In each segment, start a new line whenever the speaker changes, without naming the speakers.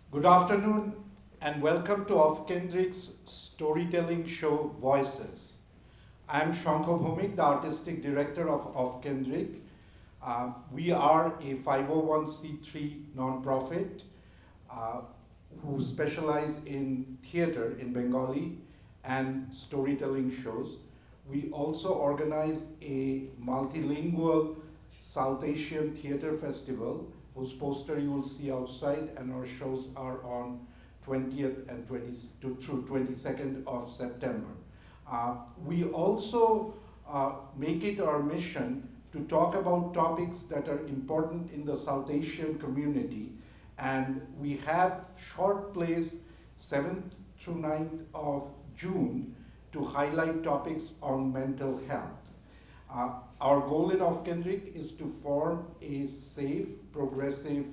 Good afternoon and welcome to Kendrik's storytelling show Voices. I am Shankho Bhomik, the artistic director of Kendrik. We are a 501c3 nonprofit who specialize in theater in Bengali and storytelling shows. We also organize a multilingual South Asian theater festival whose poster you will see outside, and our shows are on 20th and through 22nd of September. We also make it our mission to talk about topics that are important in the South Asian community, and we have short plays 7th through 9th of June to highlight topics on mental health. Our goal in Kendrik is to form a safe, progressive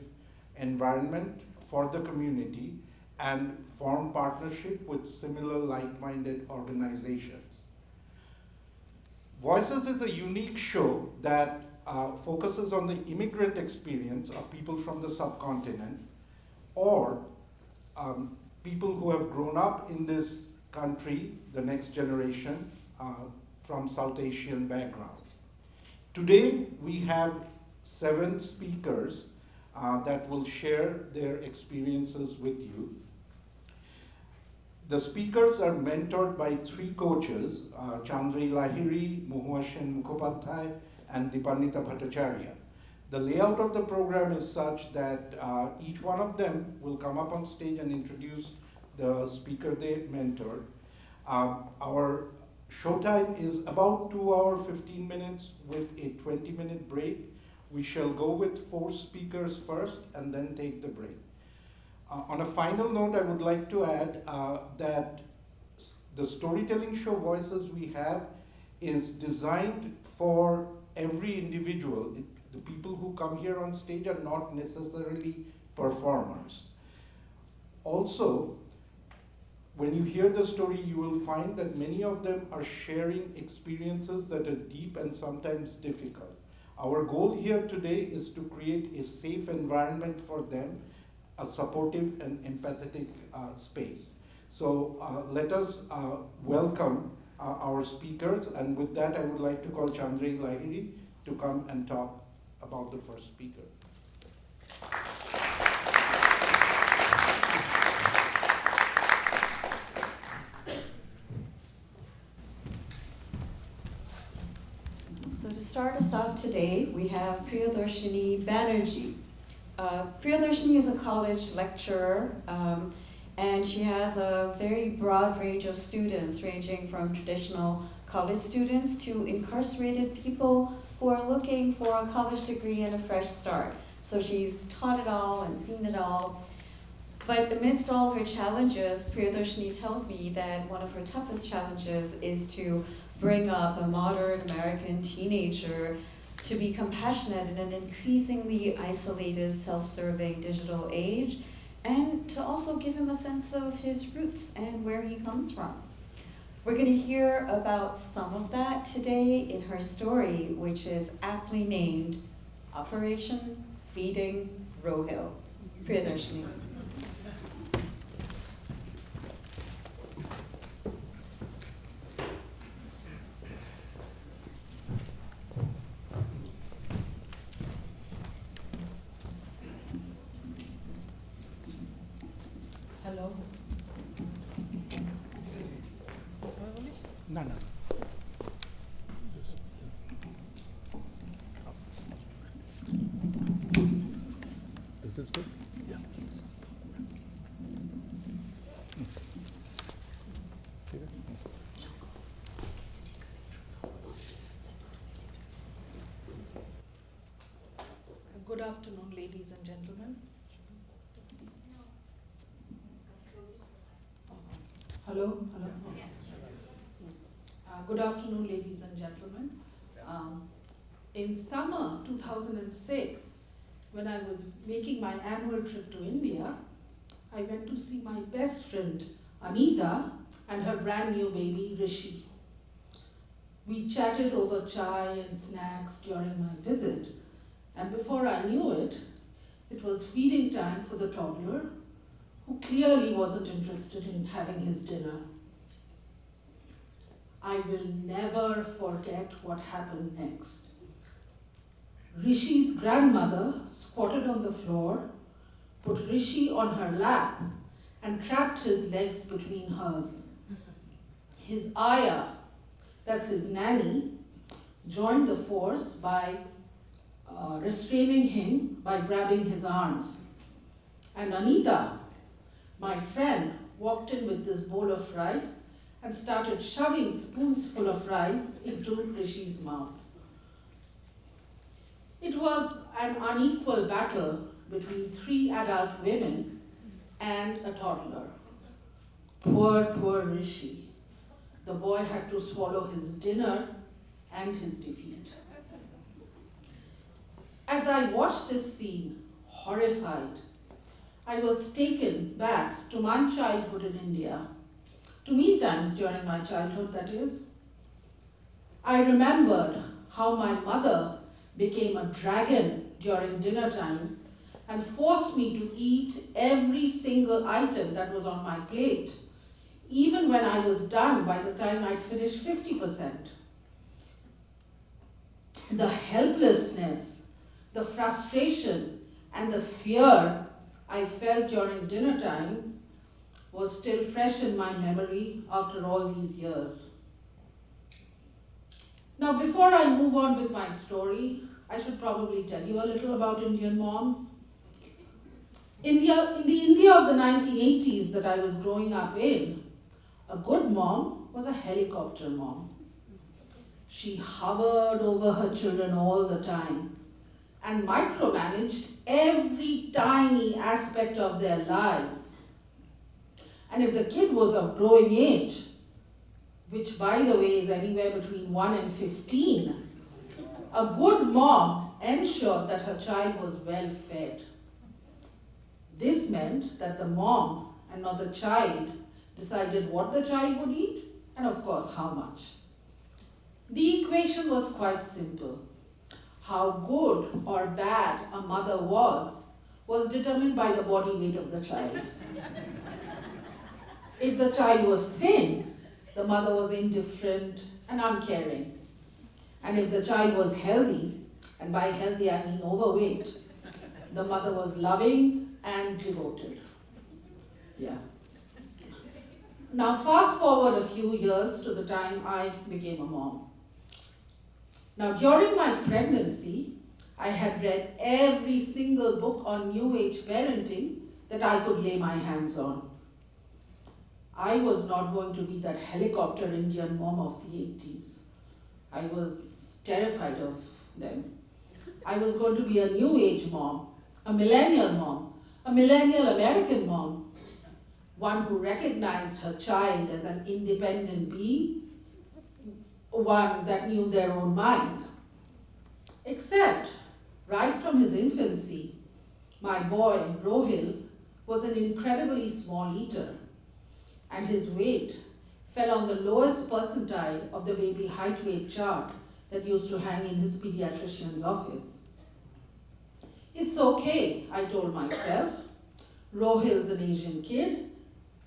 environment for the community and form partnership with similar like-minded organizations. Voices is a unique show that focuses on the immigrant experience of people from the subcontinent or people who have grown up in this country, the next generation, from South Asian background. Today, we have 7 speakers that will share their experiences with you. The speakers are mentored by 3 coaches, Chandri Lahiri, Muhuashen Mukhopadhyay, and Dipannita Bhattacharya. The layout of the program is such that each one of them will come up on stage and introduce the speaker they mentored. Our showtime is about 2 hours, 15 minutes with a 20-minute break. We shall go with 4 speakers first and then take the break. On a final note, I would like to add that the storytelling show Voices we have is designed for every individual. The people who come here on stage are not necessarily performers. Also, when you hear the story, you will find that many of them are sharing experiences that are deep and sometimes difficult. Our goal here today is to create a safe environment for them, a supportive and empathetic space. So let us welcome our speakers, and with that I would like to call Chandri Lahiri to come and talk about the first speaker.
So to start us off today, we have Priyadarshini Banerjee. Priyadarshini is a college lecturer, and she has a very broad range of students, ranging from traditional college students to incarcerated people who are looking for a college degree and a fresh start. So she's taught it all and seen it all. But amidst all her challenges, Priyadarshini tells me that one of her toughest challenges is to bring up a modern American teenager to be compassionate in an increasingly isolated, self-serving digital age, and to also give him a sense of his roots and where he comes from. We're going to hear about some of that today in her story, which is aptly named Operation Feeding Rohil. Priyadarshini.
Hello.
No, no.
Is this good? Yeah.
Good afternoon, ladies and gentlemen. Hello? Hello? Good afternoon, ladies and gentlemen. In summer 2006, when I was making my annual trip to India, I went to see my best friend, Anita, and her brand new baby, Rishi. We chatted over chai and snacks during my visit, and before I knew it, it was feeding time for the toddler, who clearly wasn't interested in having his dinner. I will never forget what happened next. Rishi's grandmother squatted on the floor, put Rishi on her lap, and trapped his legs between hers. His ayah, that's his nanny, joined the force by restraining him by grabbing his arms. And Anita, my friend, walked in with this bowl of rice and started shoving spoons full of rice into Rishi's mouth. It was an unequal battle between 3 adult women and a toddler. Poor Rishi. The boy had to swallow his dinner and his defeat. As I watched this scene, horrified, I was taken back to my childhood in India, to mealtimes during my childhood, that is. I remembered how my mother became a dragon during dinner time and forced me to eat every single item that was on my plate, even when I was done by the time I'd finished 50%. The helplessness, the frustration, and the fear I felt during dinner times was still fresh in my memory after all these years. Now, before I move on with my story, I should probably tell you a little about Indian moms. In the India of the 1980s that I was growing up in, a good mom was a helicopter mom. She hovered over her children all the time and micromanaged every tiny aspect of their lives. And if the kid was of growing age, which by the way is anywhere between 1 and 15, a good mom ensured that her child was well fed. This meant that the mom and not the child decided what the child would eat and of course how much. The equation was quite simple. How good or bad a mother was determined by the body weight of the child. If the child was thin, the mother was indifferent and uncaring. And if the child was healthy, and by healthy I mean overweight, the mother was loving and devoted. Yeah. Now fast forward a few years to the time I became a mom. Now during my pregnancy, I had read every single book on New Age parenting that I could lay my hands on. I was not going to be that helicopter Indian mom of the 80s. I was terrified of them. I was going to be a New Age mom, a millennial American mom, one who recognized her child as an independent being, one that knew their own mind. Except, right from his infancy, my boy, Rohil, was an incredibly small eater, and his weight fell on the lowest percentile of the baby height weight chart that used to hang in his pediatrician's office. It's okay, I told myself. Rohil's an Asian kid,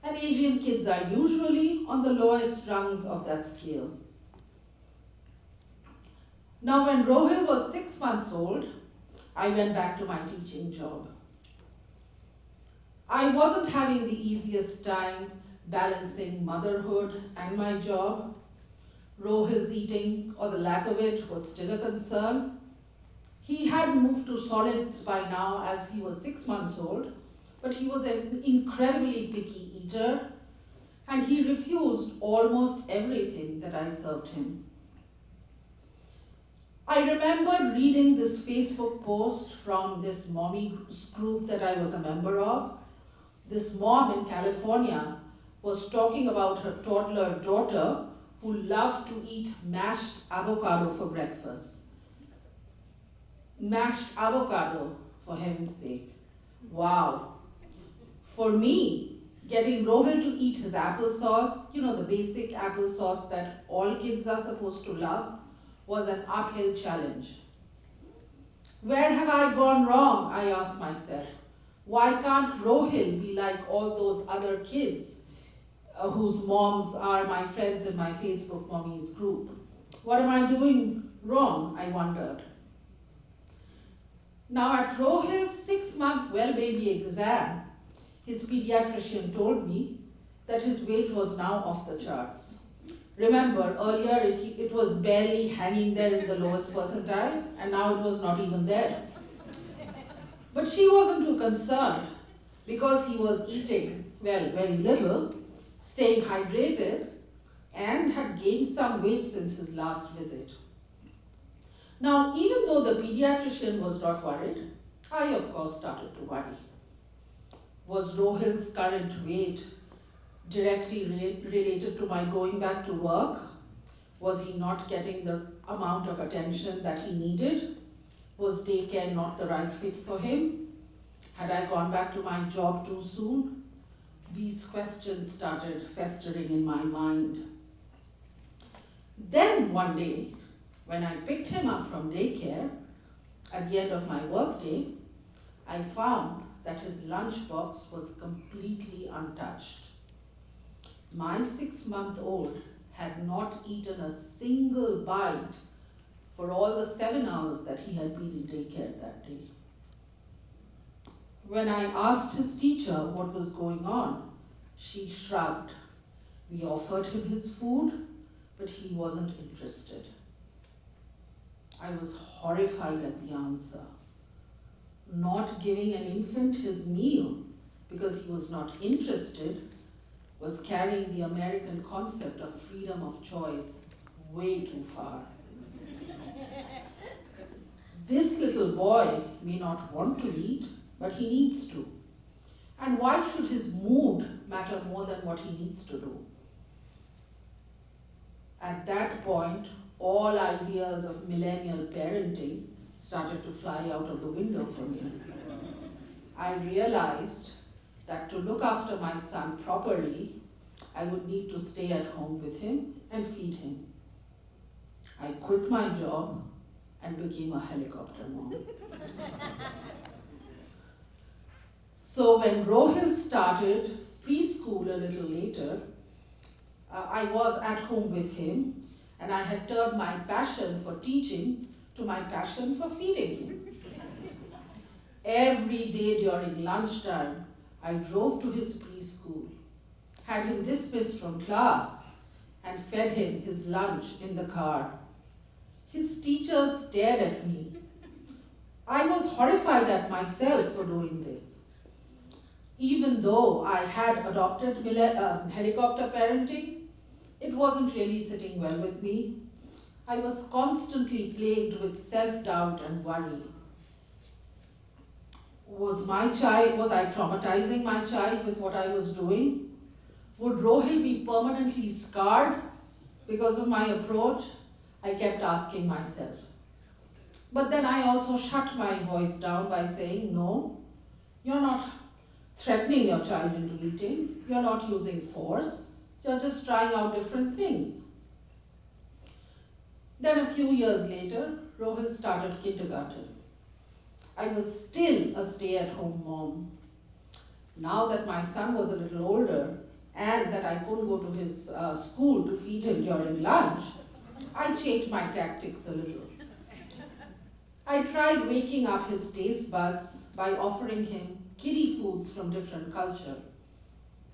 and Asian kids are usually on the lowest rungs of that scale. Now, when Rohil was 6 months old, I went back to my teaching job. I wasn't having the easiest time balancing motherhood and my job. Rohil's eating, or the lack of it, was still a concern. He had moved to solids by now as he was 6 months old, but he was an incredibly picky eater, and he refused almost everything that I served him. I remembered reading this Facebook post from this mommy group that I was a member of. This mom in California was talking about her toddler daughter who loved to eat mashed avocado for breakfast. Mashed avocado, for heaven's sake. Wow. For me, getting Rohil to eat his applesauce, the basic applesauce that all kids are supposed to love, was an uphill challenge. Where have I gone wrong? I asked myself. Why can't Rohil be like all those other kids whose moms are my friends in my Facebook mommies group? What am I doing wrong? I wondered. Now at Rohil's 6-month well baby exam, his pediatrician told me that his weight was now off the charts. Remember, earlier it was barely hanging there in the lowest percentile, and now it was not even there. But she wasn't too concerned because he was eating, very little, staying hydrated, and had gained some weight since his last visit. Now, even though the pediatrician was not worried, I of course started to worry. Was Rohil's current weight directly related to my going back to work? Was he not getting the amount of attention that he needed? Was daycare not the right fit for him? Had I gone back to my job too soon? These questions started festering in my mind. Then one day, when I picked him up from daycare, at the end of my workday, I found that his lunchbox was completely untouched. My 6-month-old had not eaten a single bite for all the 7 hours that he had been in daycare that day. When I asked his teacher what was going on, she shrugged. We offered him his food, but he wasn't interested. I was horrified at the answer. Not giving an infant his meal because he was not interested was carrying the American concept of freedom of choice way too far. This little boy may not want to eat, but he needs to. And why should his mood matter more than what he needs to do? At that point, all ideas of millennial parenting started to fly out of the window for me. I realized that to look after my son properly, I would need to stay at home with him and feed him. I quit my job and became a helicopter mom. So when Rohil started preschool a little later, I was at home with him, and I had turned my passion for teaching to my passion for feeding him. Every day during lunchtime, I drove to his preschool, had him dismissed from class, and fed him his lunch in the car. His teachers stared at me. I was horrified at myself for doing this. Even though I had adopted helicopter parenting, it wasn't really sitting well with me. I was constantly plagued with self-doubt and worry. Was I traumatizing my child with what I was doing? Would Rohil be permanently scarred because of my approach? I kept asking myself. But then I also shut my voice down by saying, no, you're not threatening your child into eating. You're not using force. You're just trying out different things. Then a few years later, Rohil started kindergarten. I was still a stay-at-home mom. Now that my son was a little older and that I couldn't go to his school to feed him during lunch, I changed my tactics a little. I tried waking up his taste buds by offering him kiddie foods from different culture.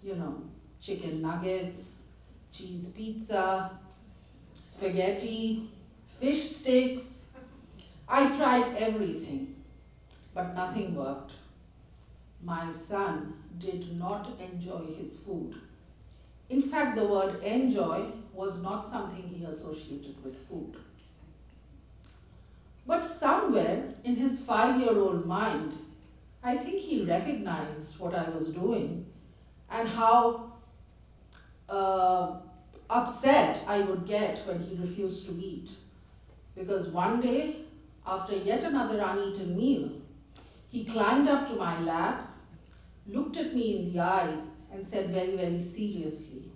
You know, chicken nuggets, cheese pizza, spaghetti, fish sticks. I tried everything, but nothing worked. My son did not enjoy his food. In fact, the word enjoy was not something he associated with food. But somewhere in his 5-year-old mind, I think he recognized what I was doing and how upset I would get when he refused to eat. Because one day, after yet another uneaten meal, he climbed up to my lap, looked at me in the eyes, and said very, very seriously,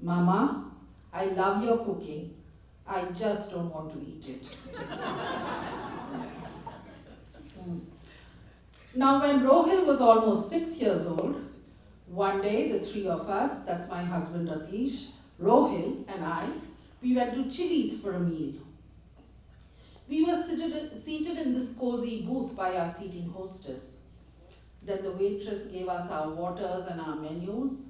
"Mama, I love your cooking. I just don't want to eat it." Now, when Rohil was almost 6 years old, one day the three of us, that's my husband Atish, Rohil, and I, we went to Chili's for a meal. We were seated in this cozy booth by our seating hostess. Then the waitress gave us our waters and our menus,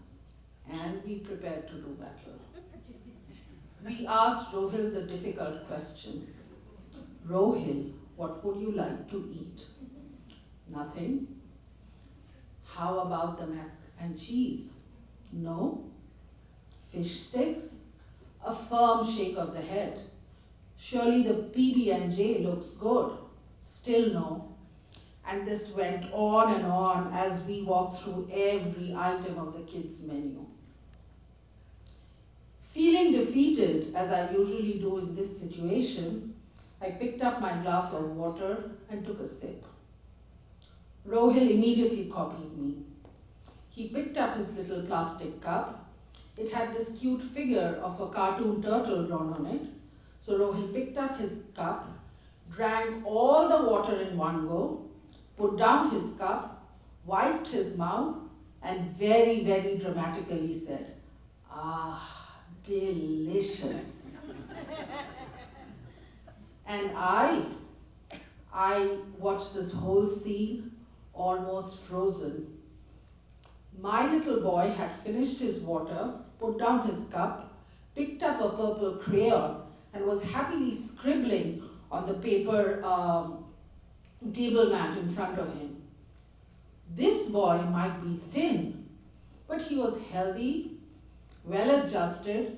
and we prepared to do battle. We asked Rohil the difficult question, "Rohil, what would you like to eat?" "Nothing." "How about the mac and cheese?" "No." "Fish sticks?" A firm shake of the head. "Surely the PB&J looks good." Still no. And this went on and on as we walked through every item of the kids' menu. Feeling defeated, as I usually do in this situation, I picked up my glass of water and took a sip. Rohil immediately copied me. He picked up his little plastic cup. It had this cute figure of a cartoon turtle drawn on it. So Rohil picked up his cup, drank all the water in one go, put down his cup, wiped his mouth, and very, very dramatically said, "Ah, delicious." And I watched this whole scene almost frozen. My little boy had finished his water, put down his cup, picked up a purple crayon, and was happily scribbling on the paper table mat in front of him. This boy might be thin, but he was healthy, well adjusted,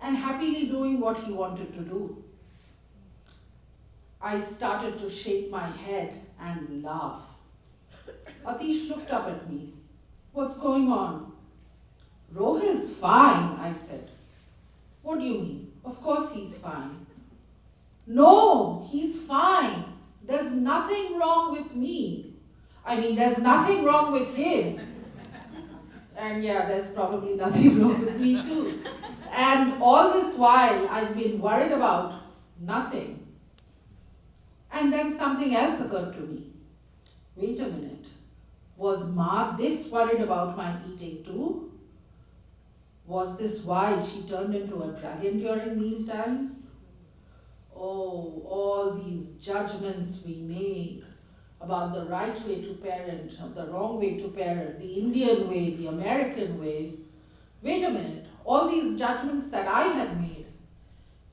and happily doing what he wanted to do. I started to shake my head and laugh. Atish looked up at me. "What's going on?" "Rohil's fine," I said. "What do you mean? Of course he's fine." "No, he's fine. There's nothing wrong with me. There's nothing wrong with him." And yeah, there's probably nothing wrong with me too. And all this while, I've been worried about nothing. And then something else occurred to me. Wait a minute. Was Ma this worried about my eating too? Was this why she turned into a dragon during meal times? Oh, all these judgments we make about the right way to parent, or the wrong way to parent, the Indian way, the American way. Wait a minute, all these judgments that I had made,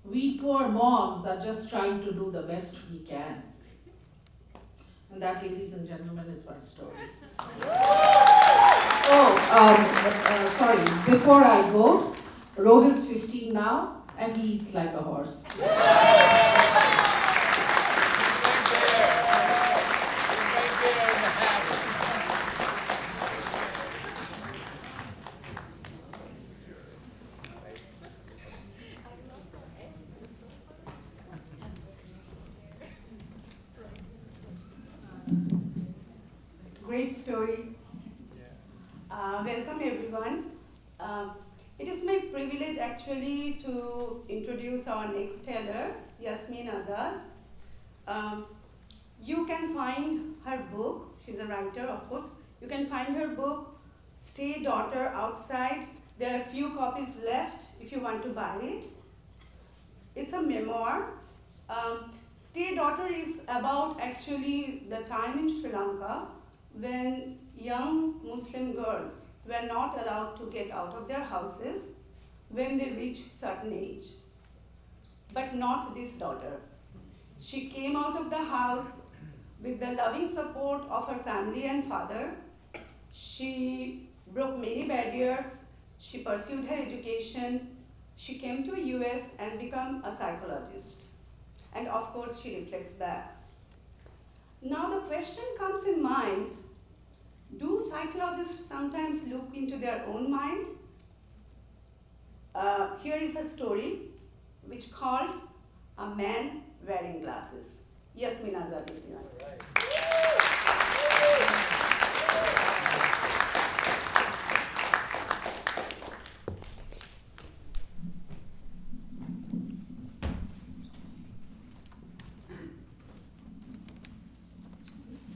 we poor moms are just trying to do the best we can. And that, ladies and gentlemen, is my story. Sorry, before I go, Rohil's 15 now, and he eats like a horse.
Great story. Welcome everyone. It is my privilege actually to introduce our next teller, Yasmin Azad. You can find her book, she's a writer of course, you can find her book, Stay Daughter, outside. There are a few copies left if you want to buy it. It's a memoir. Stay Daughter is about actually the time in Sri Lanka when young Muslim girls were not allowed to get out of their houses when they reached certain age. But not this daughter. She came out of the house with the loving support of her family and father. She broke many barriers. She pursued her education. She came to US and became a psychologist. And of course, she reflects back. Now the question comes in mind, do psychologists sometimes look into their own mind? Here is a story which called A Man Wearing Glasses. Yes, Minaza.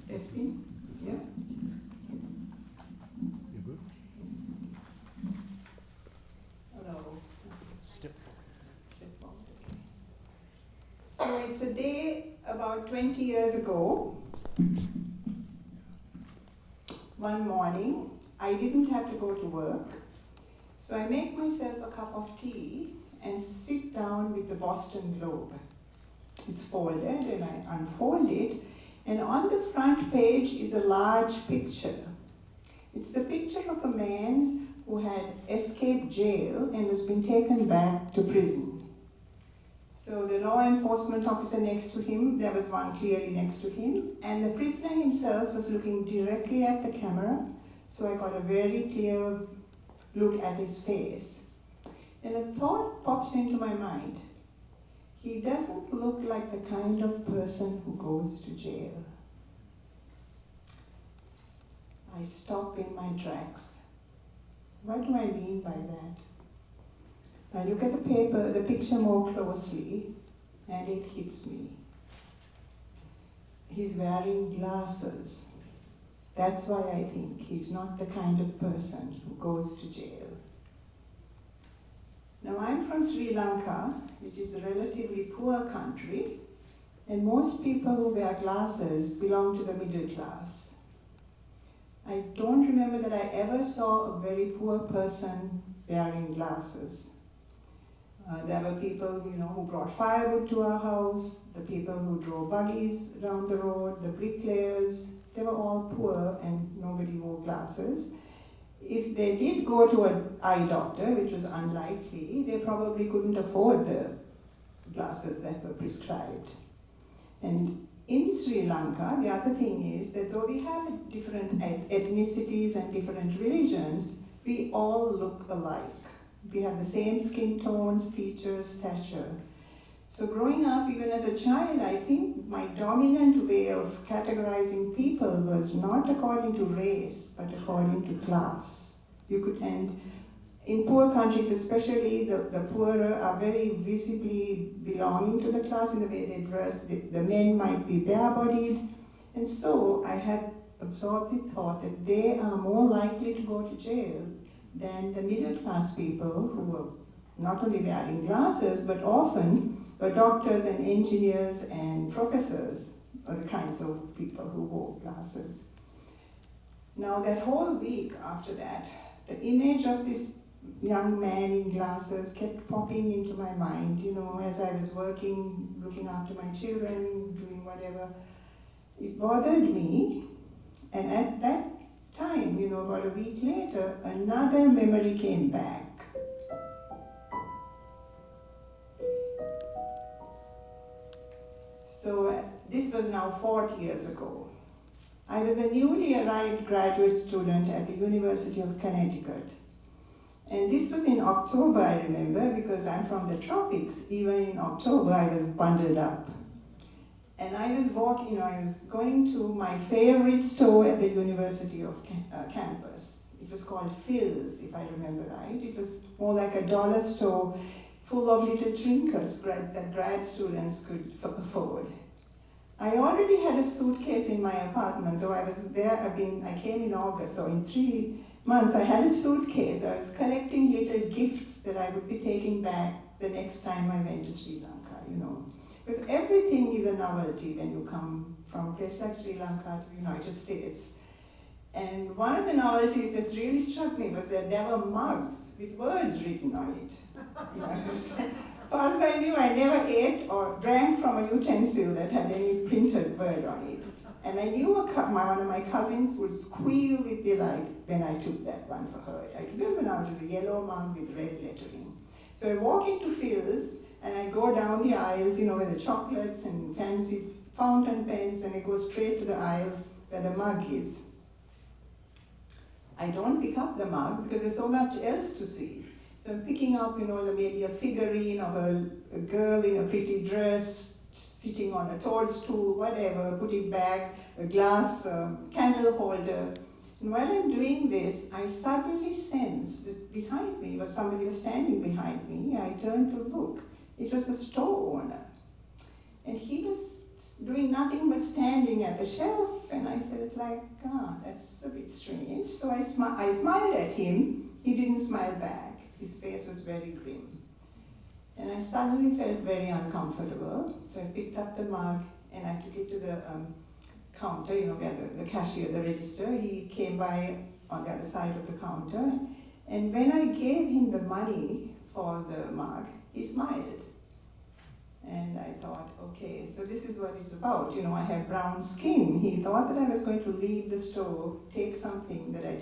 Testing? Yeah?
You good?
Hello.
Step forward.
Step forward, okay. So it's a day about 20 years ago. One morning, I didn't have to go to work, so I make myself a cup of tea and sit down with the Boston Globe. It's folded and I unfold it, and on the front page is a large picture. It's the picture of a man who had escaped jail and was being taken back to prison. So the law enforcement officer next to him, there was one clearly next to him, and the prisoner himself was looking directly at the camera, so I got a very clear look at his face. And a thought pops into my mind. He doesn't look like the kind of person who goes to jail. I stop in my tracks. What do I mean by that? I look at the picture more closely, and it hits me. He's wearing glasses. That's why I think he's not the kind of person who goes to jail. Now, I'm from Sri Lanka, which is a relatively poor country, and most people who wear glasses belong to the middle class. I don't remember that I ever saw a very poor person wearing glasses. There were people, who brought firewood to our house, the people who drove buggies down the road, the bricklayers. They were all poor and nobody wore glasses. If they did go to an eye doctor, which was unlikely, they probably couldn't afford the glasses that were prescribed. And in Sri Lanka, the other thing is that though we have different ethnicities and different religions, we all look alike. We have the same skin tones, features, stature. So growing up, even as a child, I think my dominant way of categorizing people was not according to race, but according to class. And in poor countries especially, the poorer are very visibly belonging to the class in the way they dress. The men might be bare-bodied. And so I had absorbed the thought that they are more likely to go to jail than the middle-class people who were not only wearing glasses, but often were doctors and engineers and professors, are the kinds of people who wore glasses. Now that whole week after that, the image of this young man in glasses kept popping into my mind, as I was working, looking after my children, doing whatever. It bothered me, and at that time, about a week later, another memory came back. So this was now 40 years ago. I was a newly arrived graduate student at the University of Connecticut. And this was in October, I remember, because I'm from the tropics. Even in October, I was bundled up. And I was I was going to my favorite store at the University of campus. It was called Phil's, if I remember right. It was more like a dollar store full of little trinkets that grad students could afford. I already had a suitcase in my apartment, though I was there, I came in August, so in 3 months I had a suitcase. I was collecting little gifts that I would be taking back the next time I went to Sri Lanka, Because everything is a novelty when you come from a place like Sri Lanka to the United States. And one of the novelties that's really struck me was that there were mugs with words written on it. You know, as far as I knew, I never ate or drank from a utensil that had any printed word on it. And I knew one of my cousins would squeal with delight when I took that one for her. I remember now it was a yellow mug with red lettering. So I walk into Phil's and I go down the aisles, you know, where the chocolates and fancy fountain pens, and I go straight to the aisle where the mug is. I don't pick up the mug because there's so much else to see. So I'm picking up, you know, maybe a figurine of a girl in a pretty dress, sitting on a toadstool, whatever, put it back, a glass candle holder. And while I'm doing this, I suddenly sense that behind me, somebody was standing behind me. I turned to look. It was the store owner. And he was doing nothing but standing at the shelf, and I felt like, that's a bit strange. So I smiled at him. He didn't smile back. His face was very grim. And I suddenly felt very uncomfortable. So I picked up the mug and I took it to the counter, you know, where the cashier, the register. He came by on the other side of the counter. And when I gave him the money for the mug, he smiled. And I thought, okay, so this is what it's about. You know, I have brown skin. He thought that I was going to leave the store, take something that I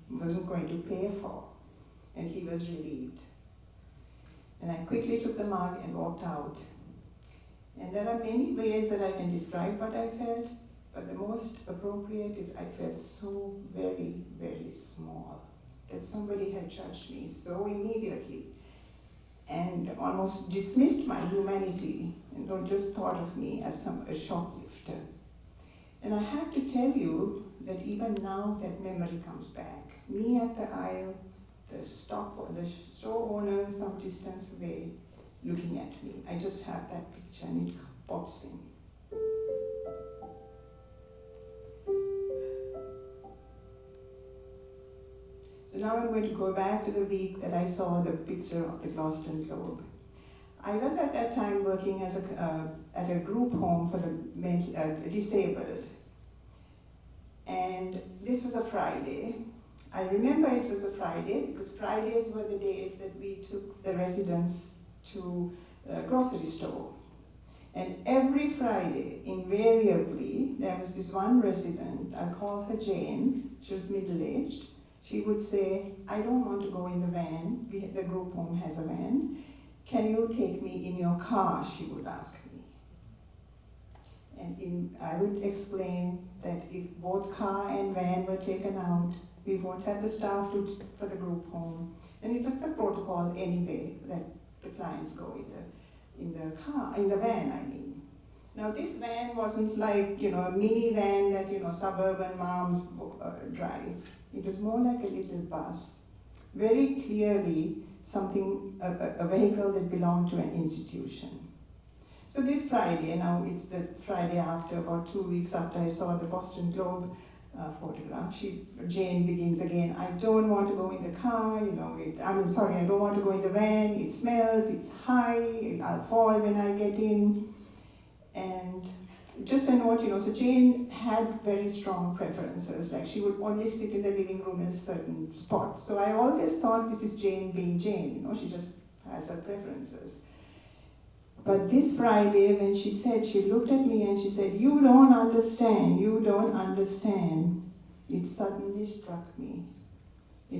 wasn't going to pay for. And he was relieved. And I quickly took the mug and walked out. And there are many ways that I can describe what I felt, but the most appropriate is I felt so very, very small that somebody had judged me so immediately and almost dismissed my humanity and just thought of me as a shoplifter. And I have to tell you that even now that memory comes back. Me at the aisle, the store owner some distance away looking at me. I just have that picture and it pops in. So now I'm going to go back to the week that I saw the picture of the Gloucester Globe. I was at that time working as at a group home for the disabled. And this was a Friday. I remember it was a Friday because Fridays were the days that we took the residents to a grocery store. And every Friday, invariably, there was this one resident, I'll call her Jane, she was middle-aged. She would say, I don't want to go in the van, the group home has a van. Can you take me in your car, she would ask me. And I would explain that if both car and van were taken out, we won't have the staff for the group home. And it was the protocol anyway, that the clients go in the van, I mean. Now this van wasn't like, a minivan that, suburban moms drive. It was more like a little bus. Very clearly a vehicle that belonged to an institution. So this Friday, now it's the Friday after, about 2 weeks after I saw the Boston Globe photograph, Jane begins again, I don't want to go in the car, I don't want to go in the van, it smells, it's high, I'll fall when I get in. And just a note, so Jane had very strong preferences, like she would only sit in the living room in a certain spot. So I always thought this is Jane being Jane, she just has her preferences. But this Friday when she looked at me and she said, you don't understand, it suddenly struck me. I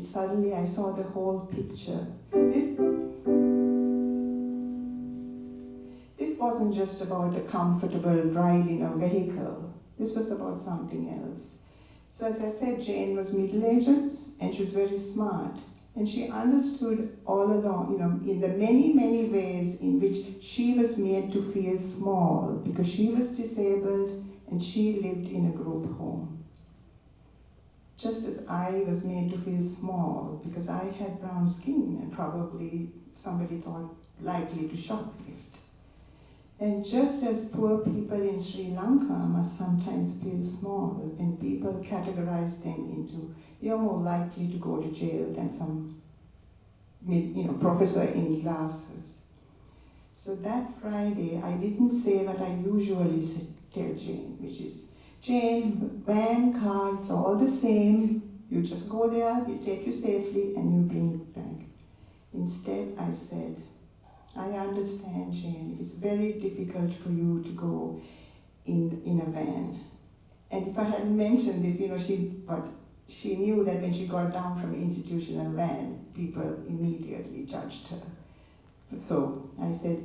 saw the whole picture. This wasn't just about a comfortable ride in a vehicle. This was about something else. So as I said, Jane was middle-aged and she was very smart. And she understood all along, in the many, many ways in which she was made to feel small because she was disabled and she lived in a group home. Just as I was made to feel small because I had brown skin and probably somebody thought likely to shoplift. And just as poor people in Sri Lanka must sometimes feel small when people categorize them into, you're more likely to go to jail than some professor in glasses. So that Friday, I didn't say what I usually tell Jane, which is, Jane, van, car, it's all the same. You just go there, we take you safely, and you bring it back. Instead, I said, I understand, Jane, it's very difficult for you to go in a van. And if I hadn't mentioned this, but she knew that when she got down from institutional van, people immediately judged her. So I said,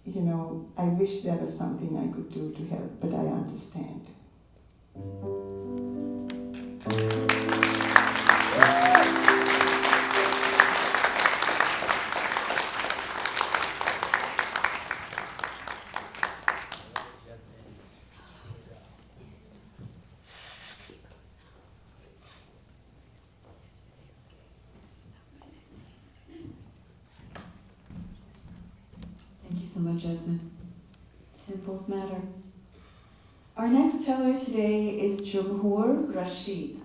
I wish there was something I could do to help, but I understand.
Thank you so much, Jasmine. Simples matter. Our next teller today is Jumhur Rashid,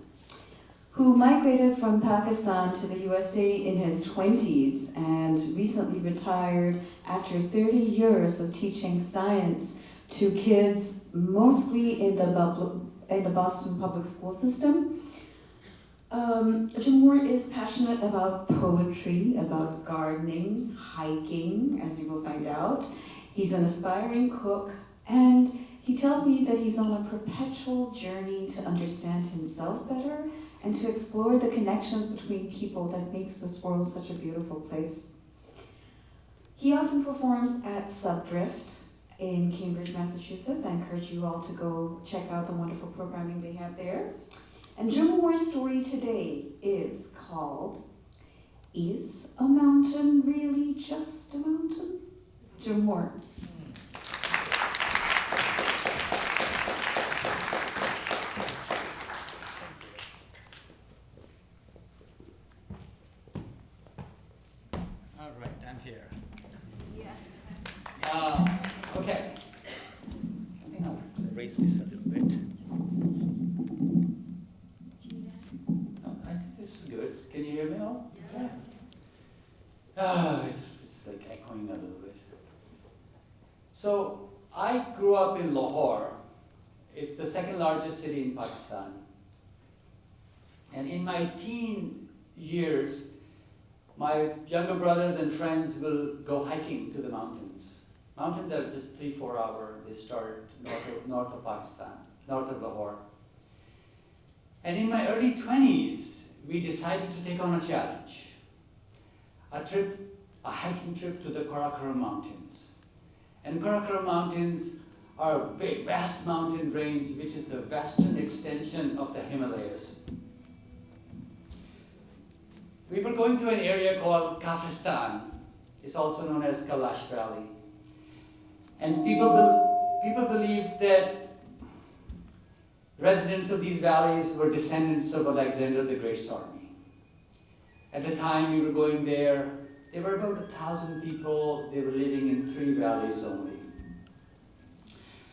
who migrated from Pakistan to the USA in his 20s and recently retired after 30 years of teaching science to kids mostly in the Boston public school system. Jumhur is passionate about poetry, about gardening, hiking, as you will find out. He's an aspiring cook, and he tells me that he's on a perpetual journey to understand himself better and to explore the connections between people that makes this world such a beautiful place. He often performs at Subdrift in Cambridge, Massachusetts. I encourage you all to go check out the wonderful programming they have there. And Jumhur's story today is called, Is a Mountain Really Just a Mountain? Jumhur.
All right, I'm here.
Yes.
Okay. I think I'll raise this a little bit. I think this is good. Can you hear me all? Yeah. It's like echoing a little bit. So I grew up in Lahore. It's the second largest city in Pakistan. And in my teen years, my younger brothers and friends will go hiking to the mountains. Mountains are just 3-4 hours. They start north of Pakistan, north of Lahore. And in my early 20s, we decided to take on a challenge. A hiking trip to the Karakoram Mountains. And Karakoram Mountains are a big, vast mountain range, which is the western extension of the Himalayas. We were going to an area called Kafristan. It's also known as Kailash Valley. And people believe that residents of these valleys were descendants of Alexander the Great's army. At the time we were going there were about 1,000 people. They were living in 3 valleys only.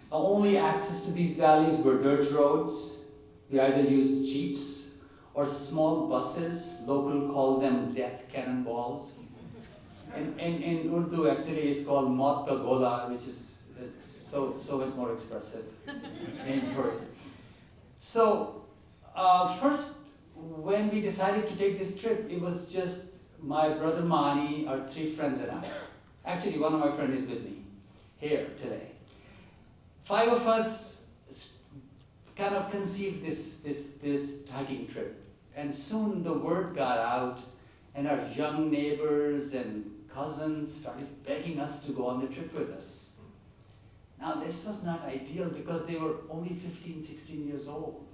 The only access to these valleys were dirt roads. We either used jeeps or small buses. Local call them death cannonballs. And in Urdu, actually, it's called Moth ka gola, which is so much more expressive name for it. So, first, when we decided to take this trip, it was just my brother Mani, our 3 friends and I. Actually, one of my friends is with me here today. 5 of us kind of conceived this hiking trip. And soon the word got out, and our young neighbors and cousins started begging us to go on the trip with us. Now, this was not ideal because they were only 15, 16 years old.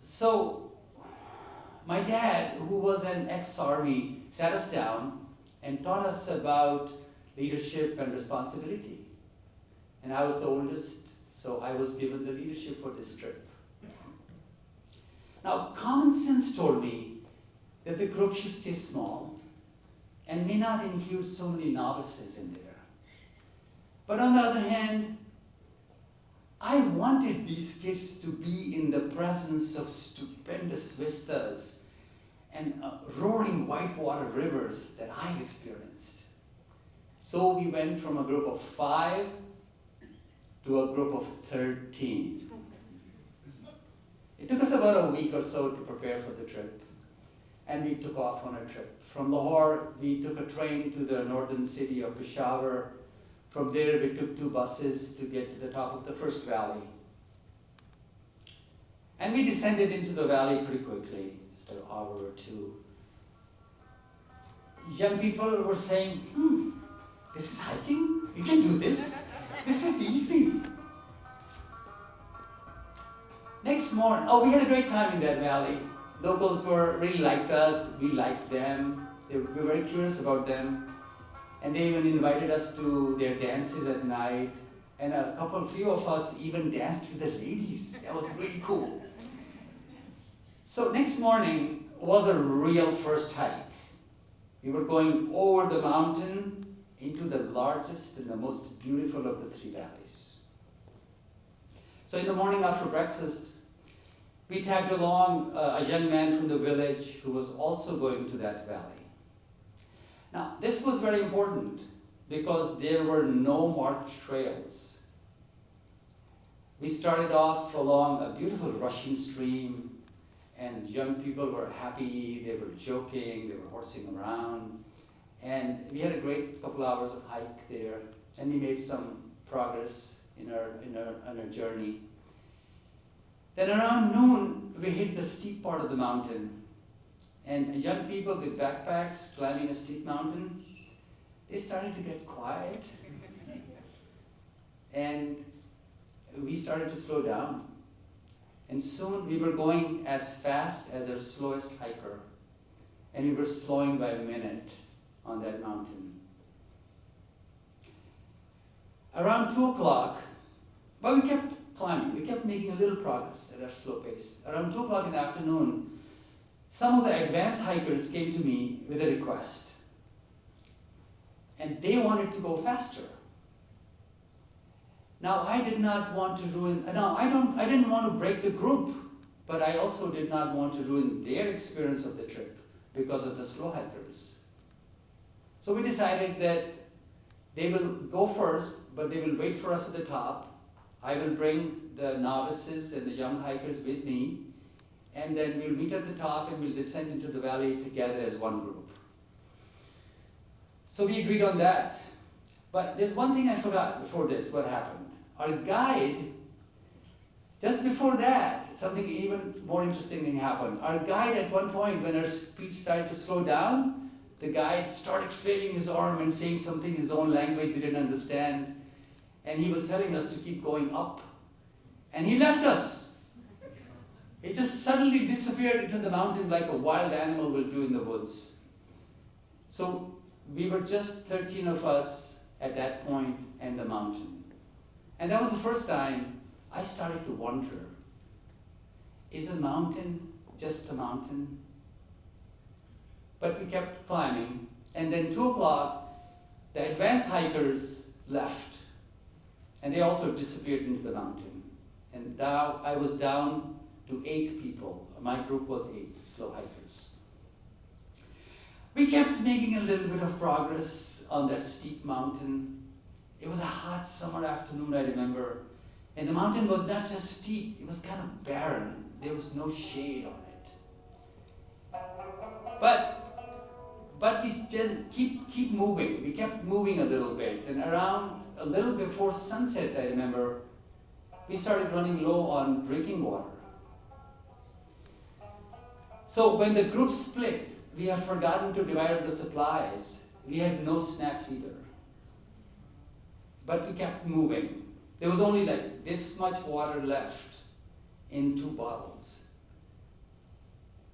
So, my dad, who was an ex-army, sat us down and taught us about leadership and responsibility. And I was the oldest, so I was given the leadership for this trip. Now, common sense told me that the group should stay small and may not include so many novices in there. But on the other hand, I wanted these kids to be in the presence of stupendous vistas and roaring whitewater rivers that I've experienced. So we went from a group of 5 to a group of 13. It took us about a week or so to prepare for the trip, and we took off on a trip. From Lahore, we took a train to the northern city of Peshawar. From there, we took 2 buses to get to the top of the first valley. And we descended into the valley pretty quickly, just an hour or 2. Young people were saying, this is hiking? You can do this? This is easy. Next morning, we had a great time in that valley. Locals really liked us, we liked them. We were very curious about them. And they even invited us to their dances at night. And few of us even danced with the ladies. That was really cool. So next morning was a real first hike. We were going over the mountain into the largest and the most beautiful of the 3 valleys. So in the morning after breakfast, we tagged along a young man from the village who was also going to that valley. Now, this was very important because there were no marked trails. We started off along a beautiful rushing stream, and young people were happy, they were joking, they were horsing around, and we had a great couple hours of hike there, and we made some progress in our journey. Then around noon, we hit the steep part of the mountain. And young people with backpacks climbing a steep mountain, they started to get quiet. And we started to slow down. And soon we were going as fast as our slowest hiker. And we were slowing by a minute on that mountain. Around 2 o'clock, but we kept climbing. We kept making a little progress at our slow pace. Around 2 o'clock in the afternoon, some of the advanced hikers came to me with a request. And they wanted to go faster. Now, I did not want to I didn't want to break the group, but I also did not want to ruin their experience of the trip because of the slow hikers. So we decided that they will go first, but they will wait for us at the top. I will bring the novices and the young hikers with me, and then we'll meet at the top and we'll descend into the valley together as one group. So we agreed on that. But there's one thing I forgot before this, what happened. Our guide, just before that, something even more interesting thing happened. Our guide at one point, when our speed started to slow down, the guide started flailing his arm and saying something in his own language we didn't understand. And he was telling us to keep going up. And he left us. It just suddenly disappeared into the mountain like a wild animal will do in the woods. So we were just 13 of us at that point in the mountain. And that was the first time I started to wonder, is a mountain just a mountain? But we kept climbing, and then 2 o'clock, the advanced hikers left, and they also disappeared into the mountain. And now I was down to 8 people. My group was 8 slow hikers. We kept making a little bit of progress on that steep mountain. It was a hot summer afternoon, I remember. And the mountain was not just steep, it was kind of barren. There was no shade on it. But we just keep moving. We kept moving a little bit. And around a little before sunset, I remember, we started running low on drinking water. So when the group split, we had forgotten to divide up the supplies. We had no snacks either. But we kept moving. There was only like this much water left in 2 bottles.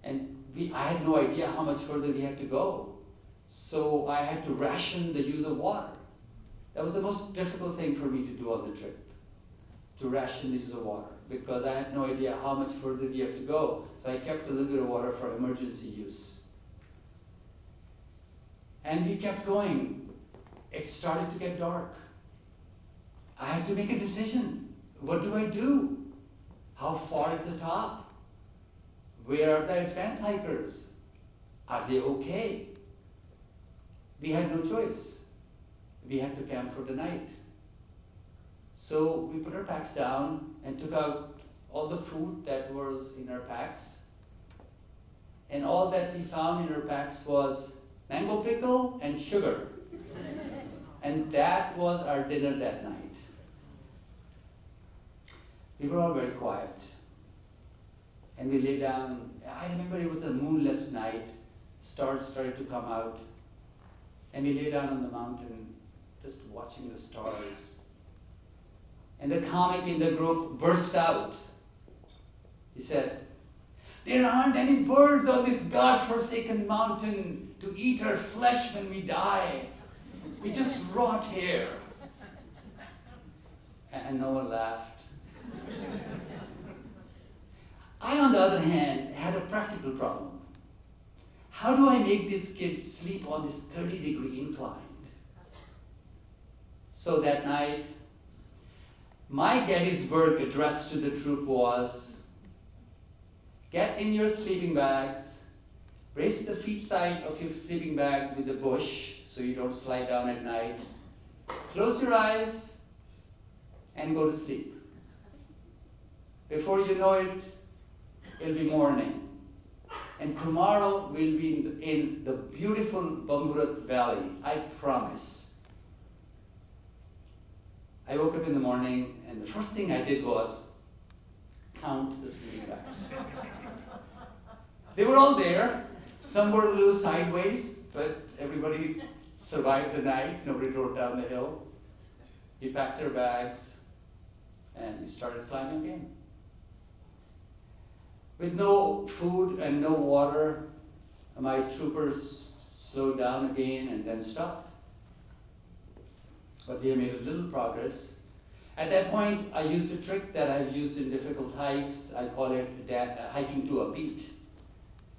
And I had no idea how much further we had to go. So I had to ration the use of water. That was the most difficult thing for me to do on the trip, to ration the use of water, because I had no idea how much further we have to go. So I kept a little bit of water for emergency use. And we kept going. It started to get dark. I had to make a decision. What do I do? How far is the top? Where are the advanced hikers? Are they okay? We had no choice. We had to camp for the night. So we put our packs down and took out all the food that was in our packs. And all that we found in our packs was mango pickle and sugar. And that was our dinner that night. We were all very quiet. And we lay down. I remember it was a moonless night. Stars started to come out. And we lay down on the mountain, just watching the stars. And the comic in the group burst out. He said, "There aren't any birds on this God-forsaken mountain to eat our flesh when we die. We just rot here." And no one laughed. I, on the other hand, had a practical problem. How do I make these kids sleep on this 30-degree incline? So that night, my Gettysburg address to the troop was, get in your sleeping bags, brace the feet side of your sleeping bag with a bush so you don't slide down at night, close your eyes, and go to sleep. Before you know it, it'll be morning. And tomorrow we'll be in the beautiful Bamburat Valley, I promise. I woke up in the morning, and the first thing I did was count the sleeping bags. They were all there. Some were a little sideways, but everybody survived the night. Nobody rode down the hill. We packed our bags, and we started climbing again. With no food and no water, my troopers slowed down again and then stopped. But they made a little progress. At that point, I used a trick that I've used in difficult hikes. I call it hiking to a beat.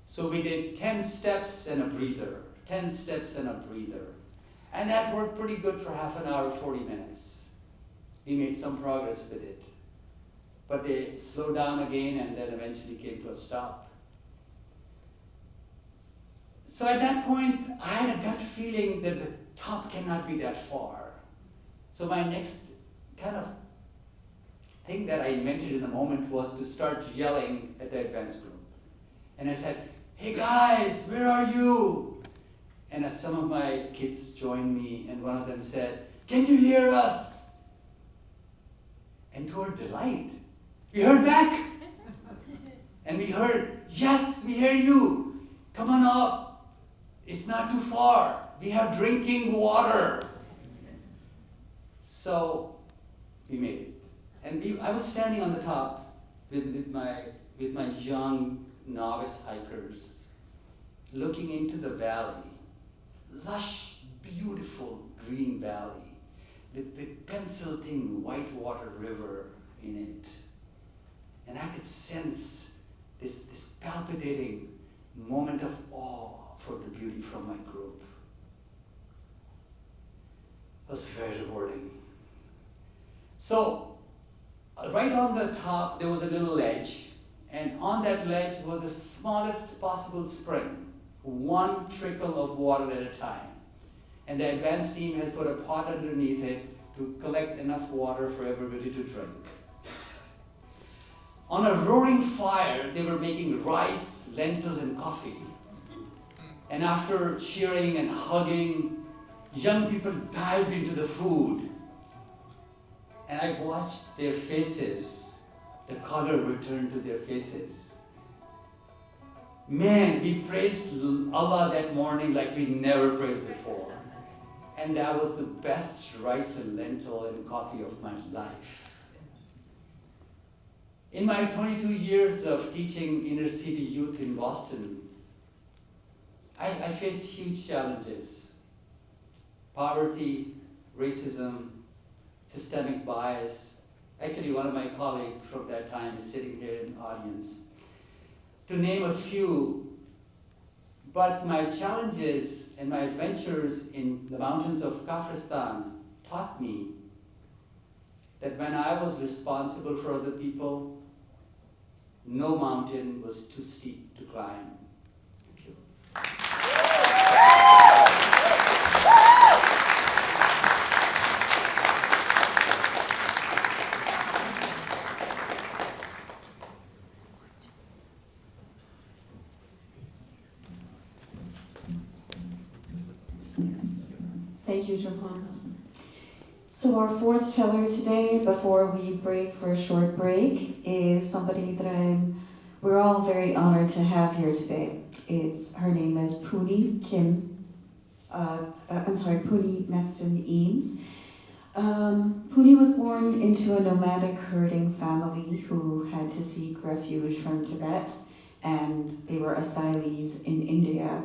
So we did 10 steps and a breather, 10 steps and a breather. And that worked pretty good for half an hour, 40 minutes. We made some progress with it. But they slowed down again and then eventually came to a stop. So at that point, I had a gut feeling that the top cannot be that far. So my next kind of thing that I invented in the moment was to start yelling at the advanced group. And I said, "Hey guys, where are you?" And as some of my kids joined me, and one of them said, "Can you hear us?" And to our delight, we heard back. And we heard, "Yes, we hear you. Come on up. It's not too far. We have drinking water." So we made it. And I was standing on the top with my young novice hikers, looking into the valley, lush, beautiful green valley, with pencil-thin whitewater river in it. And I could sense this palpitating moment of awe for the beauty from my group. It was very rewarding. So, right on the top, there was a little ledge, and on that ledge was the smallest possible spring, one trickle of water at a time. And the advanced team has put a pot underneath it to collect enough water for everybody to drink. On a roaring fire, they were making rice, lentils, and coffee. And after cheering and hugging, young people dived into the food. And I watched their faces, the color returned to their faces. Man, we praised Allah that morning like we never praised before. And that was the best rice and lentil and coffee of my life. In my 22 years of teaching inner city youth in Boston, I faced huge challenges. Poverty, racism, systemic bias. Actually, one of my colleagues from that time is sitting here in the audience. To name a few, but my challenges and my adventures in the mountains of Kafristan taught me that when I was responsible for other people, no mountain was too steep to climb. Thank you.
Thank you, Japan. So our fourth teller today, before we break for a short break, is somebody that we're all very honored to have here today. Her name is Puni Meston Eames. Puni was born into a nomadic herding family who had to seek refuge from Tibet, and they were asylees in India.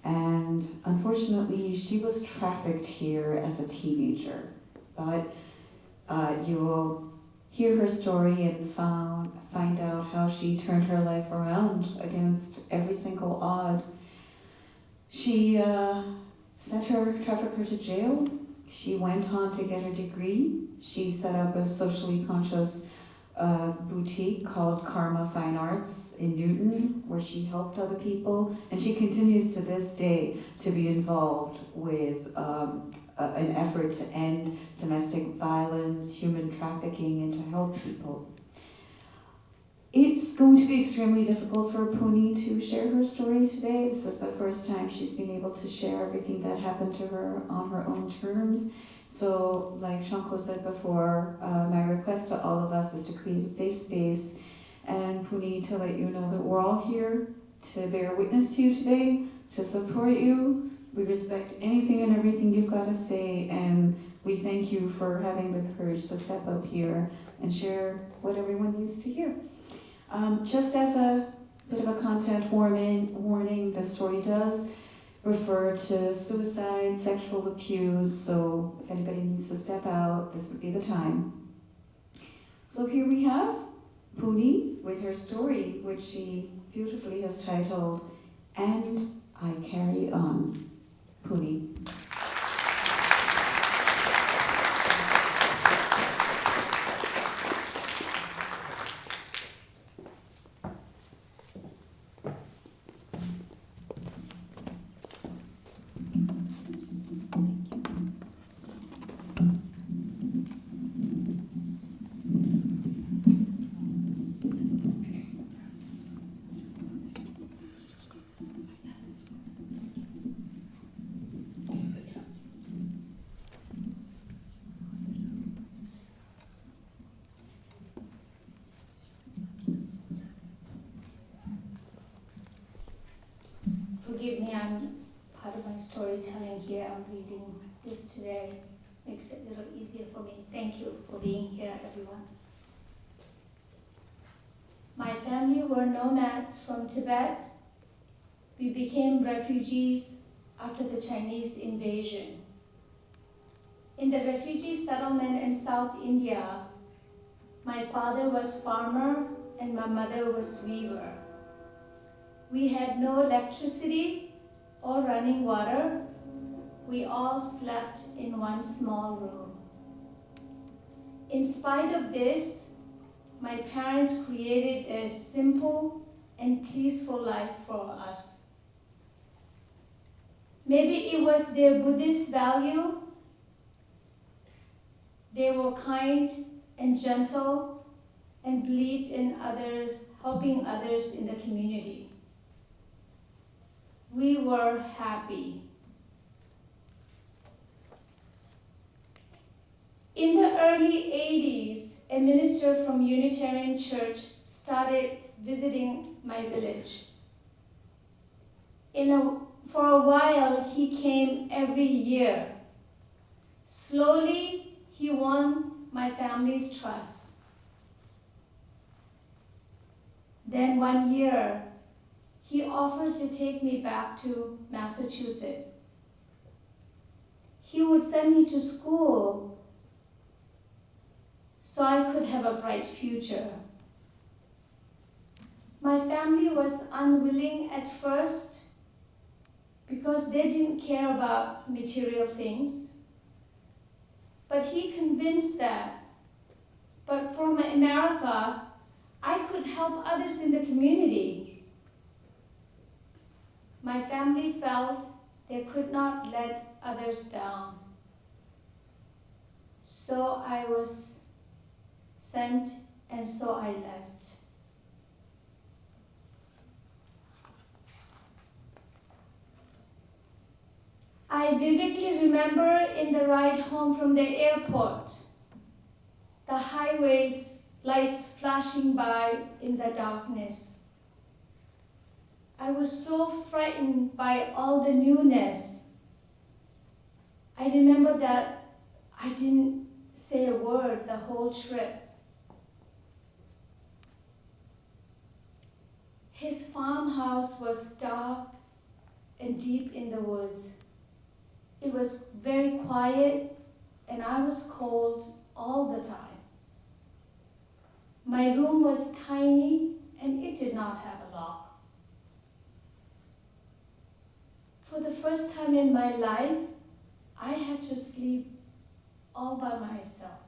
And unfortunately, she was trafficked here as a teenager. But you will hear her story and find out how she turned her life around against every single odd. She sent her trafficker to jail. She went on to get her degree. She set up a socially conscious boutique called Karma Fine Arts in Newton, where she helped other people, and she continues to this day to be involved with an effort to end domestic violence, human trafficking, and to help people. It's going to be extremely difficult for Puni to share her story today. This is the first time she's been able to share everything that happened to her on her own terms. So, like Shanko said before, my request to all of us is to create a safe space, and Puni, to let you know that we're all here to bear witness to you today, to support you. We respect anything and everything you've got to say, and we thank you for having the courage to step up here and share what everyone needs to hear. Just as a bit of a content warning, the story does refer to suicide, sexual abuse, so if anybody needs to step out, this would be the time. So here we have Puni with her story, which she beautifully has titled, "And I Carry On." Puni.
Forgive me, I'm part of my storytelling here. I'm reading this today. Makes it a little easier for me. Thank you for being here, everyone. My family were nomads from Tibet. We became refugees after the Chinese invasion. In the refugee settlement in South India, my father was farmer and my mother was weaver. We had no electricity or running water. We all slept in one small room. In spite of this, my parents created a simple and peaceful life for us. Maybe it was their Buddhist value. They were kind and gentle and believed in helping others in the community. We were happy. In the early 80s, a minister from Unitarian Church started visiting my village. For a while, he came every year. Slowly, he won my family's trust. Then one year, he offered to take me back to Massachusetts. He would send me to school so I could have a bright future. My family was unwilling at first because they didn't care about material things. But he convinced that, but from America, I could help others in the community. My family felt they could not let others down. So I was sent, and so I left. I I vividly remember in the ride home from the airport, the highways, lights flashing by in the darkness. I was so frightened by all the newness. I remember that I didn't say a word the whole trip. His farmhouse was dark and deep in the woods. It was very quiet and I was cold all the time. My room was tiny and it did not have a lock. For the first time in my life, I had to sleep all by myself.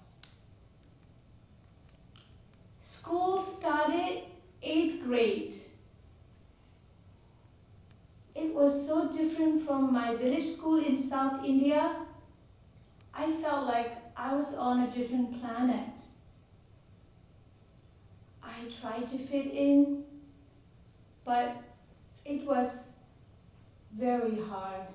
School started 8th grade. It was so different from my village school in South India. I felt like I was on a different planet. I tried to fit in, but it was very hard.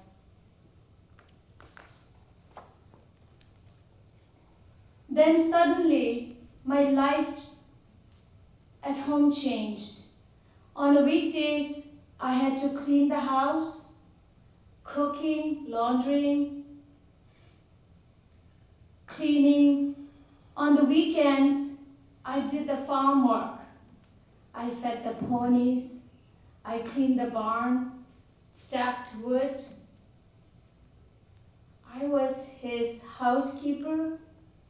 Then suddenly, my life at home changed. On weekdays, I had to clean the house, cooking, laundering, cleaning. On the weekends, I did the farm work. I fed the ponies, I cleaned the barn, stacked wood. I was his housekeeper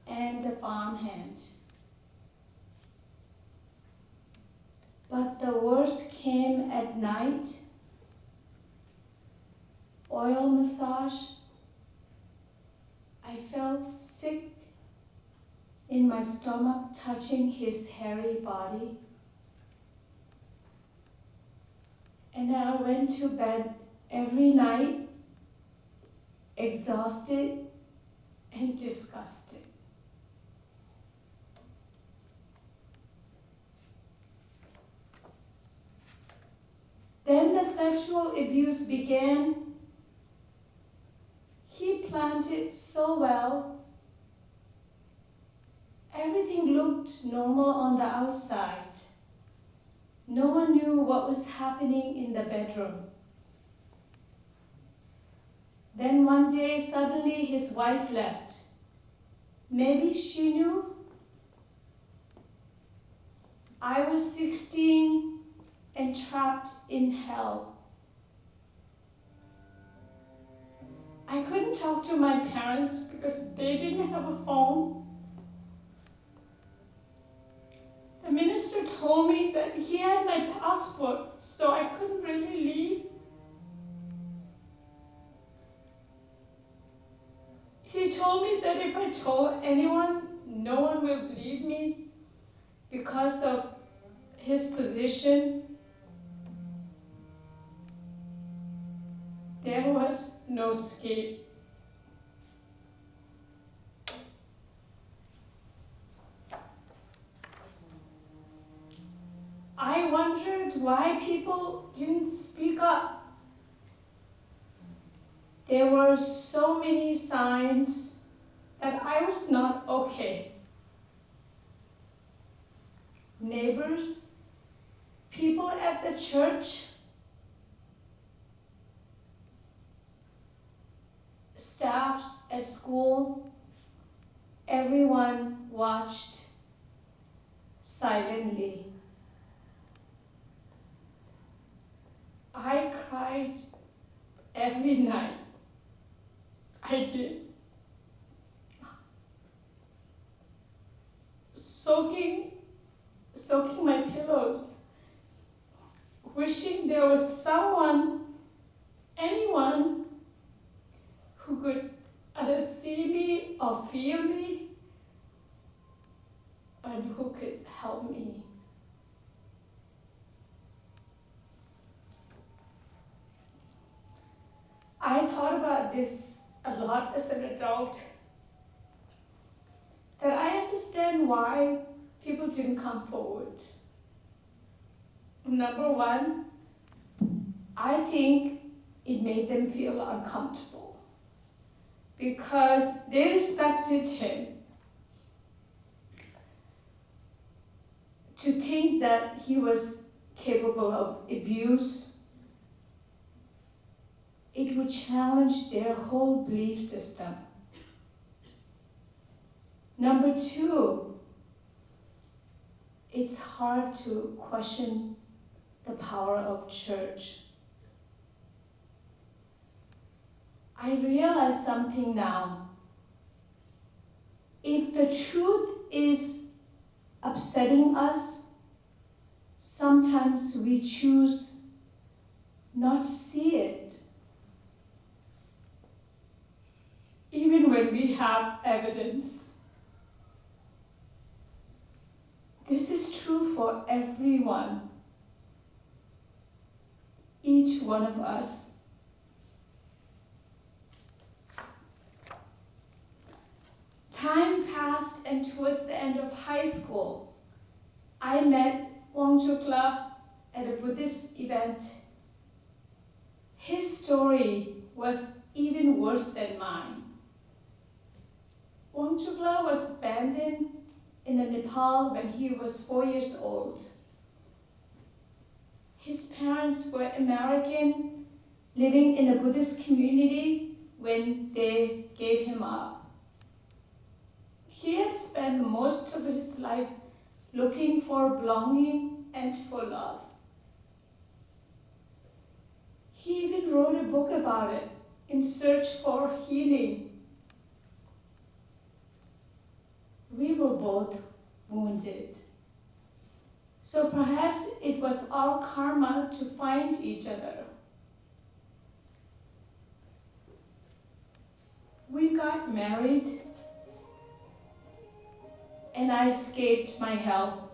and a farmhand. But the worst came at night. Oil massage. I felt sick in my stomach touching his hairy body. And I went to bed every night, exhausted and disgusted. Then the sexual abuse began. He planned it so well. Everything looked normal on the outside. No one knew what was happening in the bedroom. Then one day, suddenly his wife left. Maybe she knew. I was 16 and trapped in hell. I couldn't talk to my parents because they didn't have a phone. The minister told me that he had my passport, so I couldn't really leave. He told me that if I told anyone, no one will believe me because of his position. There was no escape. I wondered why people didn't speak up. There were so many signs that I was not okay. Neighbors, people at the church, staffs at school, everyone watched silently. I cried every night. I did. Soaking my pillows, wishing there was someone, anyone, who could either see me or feel me, and who could help me. I thought about this a lot as an adult, that I understand why people didn't come forward. Number one, I think it made them feel uncomfortable. because they respected him. To think that he was capable of abuse, it would challenge their whole belief system. Number two, it's hard to question the power of church. I realize something now. If the truth is upsetting us, sometimes we choose not to see it, even when we have evidence. This is true for everyone, each one of us. Time passed, and towards the end of high school, I met Wangchukla at a Buddhist event. His story was even worse than mine. Wangchukla was abandoned in Nepal when he was 4 years old. His parents were American, living in a Buddhist community when they gave him up. He had spent most of his life looking for belonging and for love. He even wrote a book about it, In Search for Healing. We were both wounded. So perhaps it was our karma to find each other. We got married, and I escaped my hell.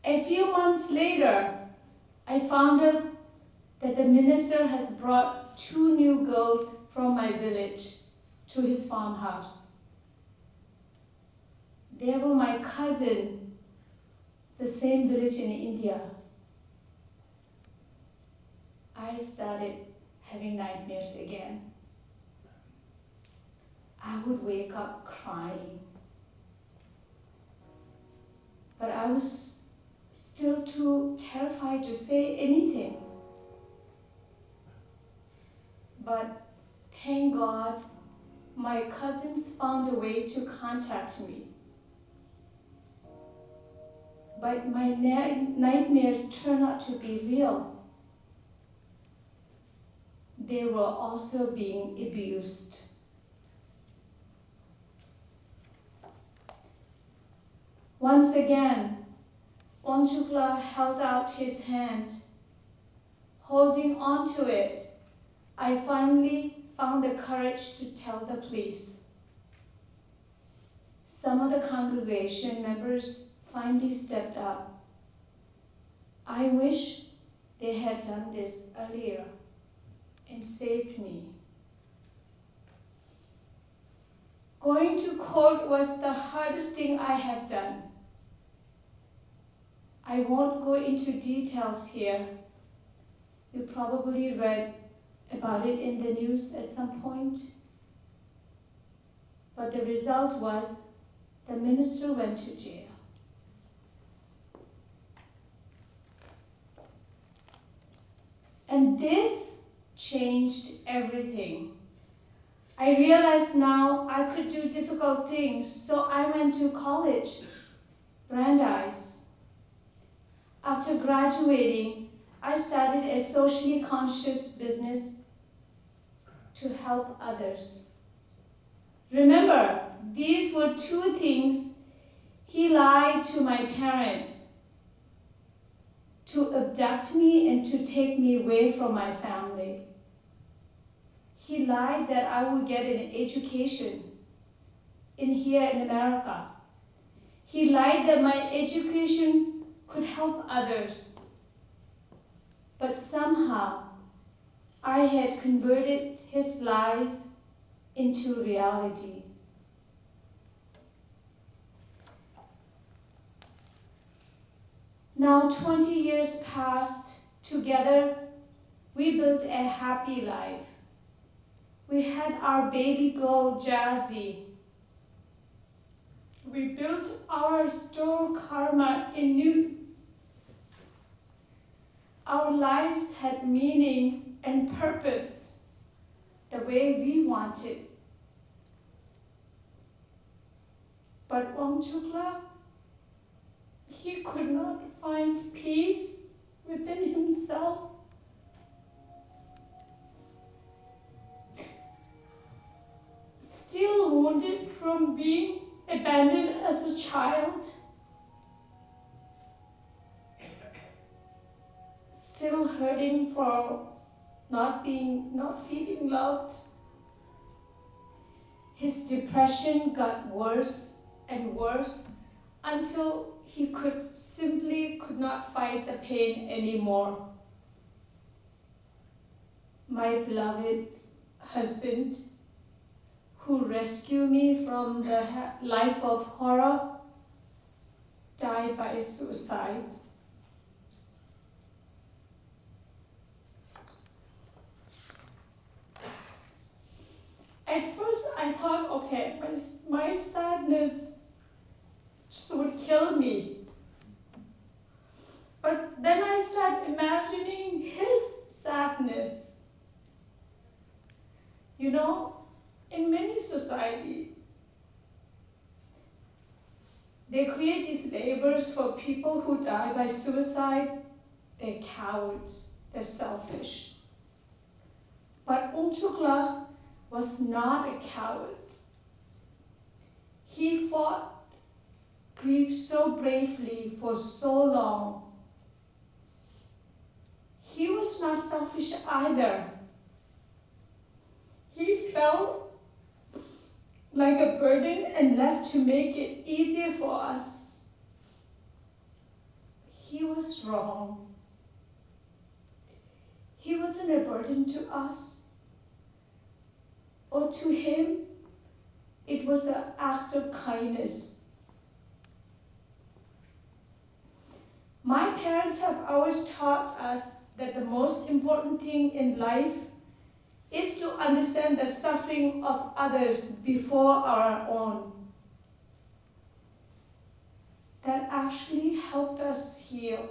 A few months later, I found out that the minister has brought 2 new girls from my village to his farmhouse. They were my cousin, the same village in India. I started having nightmares again. I would wake up crying. But I was still too terrified to say anything. But thank God, my cousins found a way to contact me. But my nightmares turned out to be real. They were also being abused. Once again, Wangchukla held out his hand. Holding on to it, I finally found the courage to tell the police. Some of the congregation members finally stepped up. I wish they had done this earlier and saved me. Going to court was the hardest thing I have done. I won't go into details here. You probably read about it in the news at some point. But the result was the minister went to jail. And this changed everything. I realized now I could do difficult things, so I went to college, Brandeis. After graduating, I started a socially conscious business to help others. Remember, these were 2 things. He lied to my parents to abduct me and to take me away from my family. He lied that I would get an education here in America. He lied that my education could help others. But somehow, I had converted his lies into reality. Now 20 years passed. Together, We built a happy life. We had our baby girl, Jazzy. We built our store karma in New. Our lives had meaning and purpose the way we wanted. But Wangchukla, he could not find peace within himself. Still wounded from being abandoned as a child, still hurting for not feeling loved. His depression got worse and worse until he could not fight the pain anymore. My beloved husband, who rescued me from the life of horror, died by suicide. At first I thought, okay, my sadness just would kill me. But then I started imagining his sadness. You know, in many societies, they create these labels for people who die by suicide. They're cowards, they're selfish. But Umchukla was not a coward. He fought grief so bravely for so long. He was not selfish either. He felt like a burden and left to make it easier for us. He was wrong. He wasn't a burden to us or to him. It was an act of kindness. My parents have always taught us that the most important thing in life is to understand the suffering of others before our own. That actually helped us heal.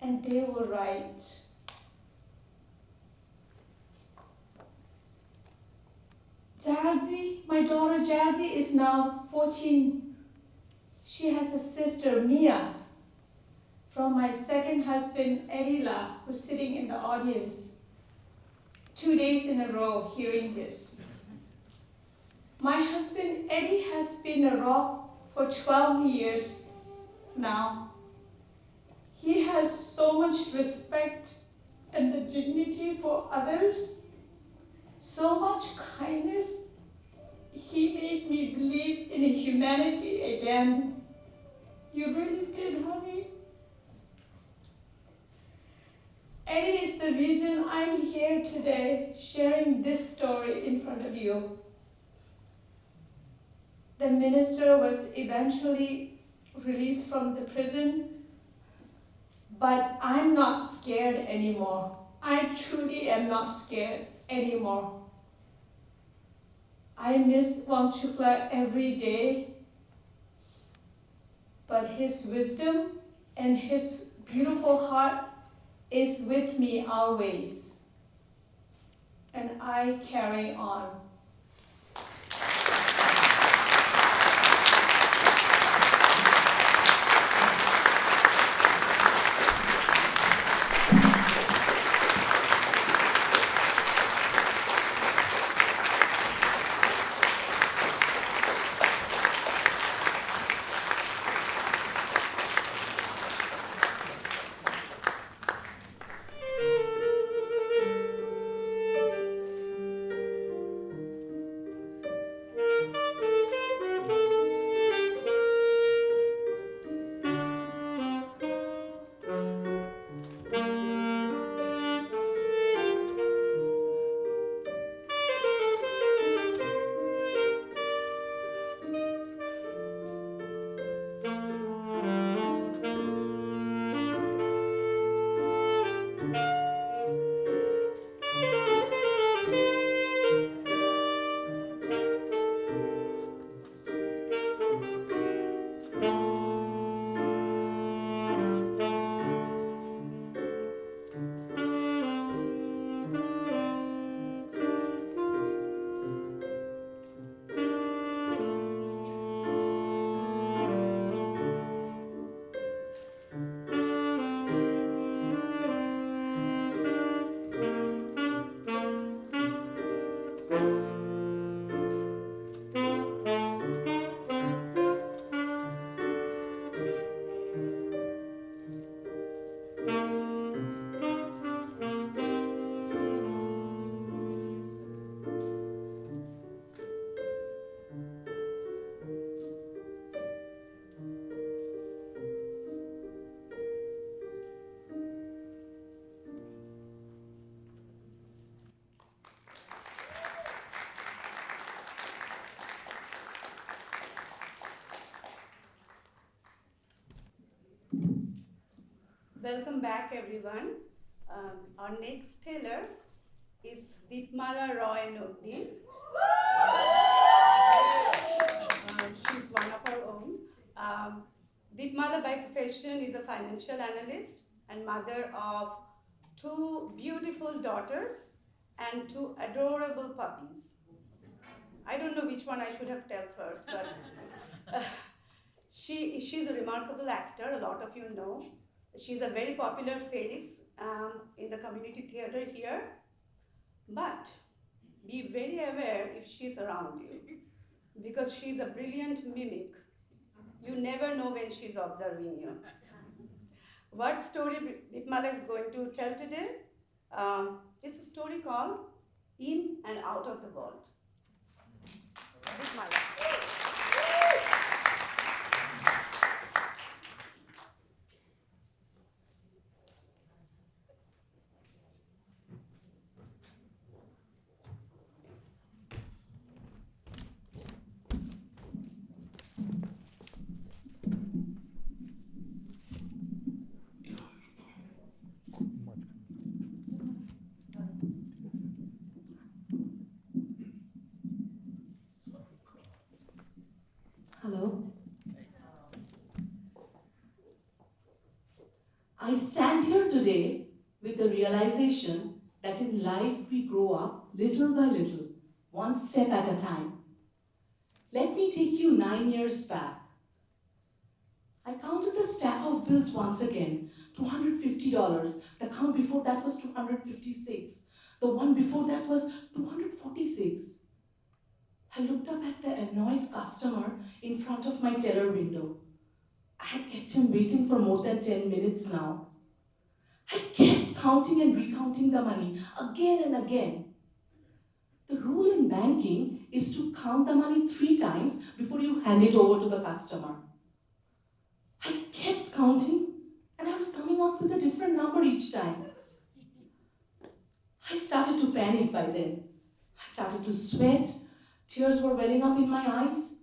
And they were right. Jazzy, my daughter Jazzy, is now 14. She has a sister, Mia, from my second husband, Erila, who's sitting in the audience. 2 days in a row hearing this. My husband, Eddie, has been a rock for 12 years now. He has so much respect and the dignity for others, so much kindness. He made me believe in humanity again. You really did, honey. Eddie is the reason I'm here today, sharing this story in front of you. The minister was eventually released from the prison, but I'm not scared anymore. I truly am not scared anymore. I miss Wangchukla every day, but his wisdom and his beautiful heart is with me always, and I carry on.
Welcome back, everyone. Our next teller is Deepmala Roy Noddi. She's one of our own. Deepmala by profession is a financial analyst and mother of 2 beautiful daughters and 2 adorable puppies. I don't know which one I should have told first, but she's a remarkable actor, a lot of you know. She's a very popular face in the community theater here, but be very aware if she's around you, because she's a brilliant mimic. You never know when she's observing you. What story Deepmala is going to tell today? It's a story called In and Out of the World. Deepmala.
Hello. I stand here today with the realization that in life we grow up little by little, one step at a time. Let me take you 9 years back. I counted the stack of bills once again, $250. The count before that was $256. The one before that was $246. I looked up at the annoyed customer in front of my teller window. I had kept him waiting for more than 10 minutes now. I kept counting and recounting the money again and again. The rule in banking is to count the money 3 times before you hand it over to the customer. I kept counting and I was coming up with a different number each time. I started to panic by then. I started to sweat. Tears were welling up in my eyes.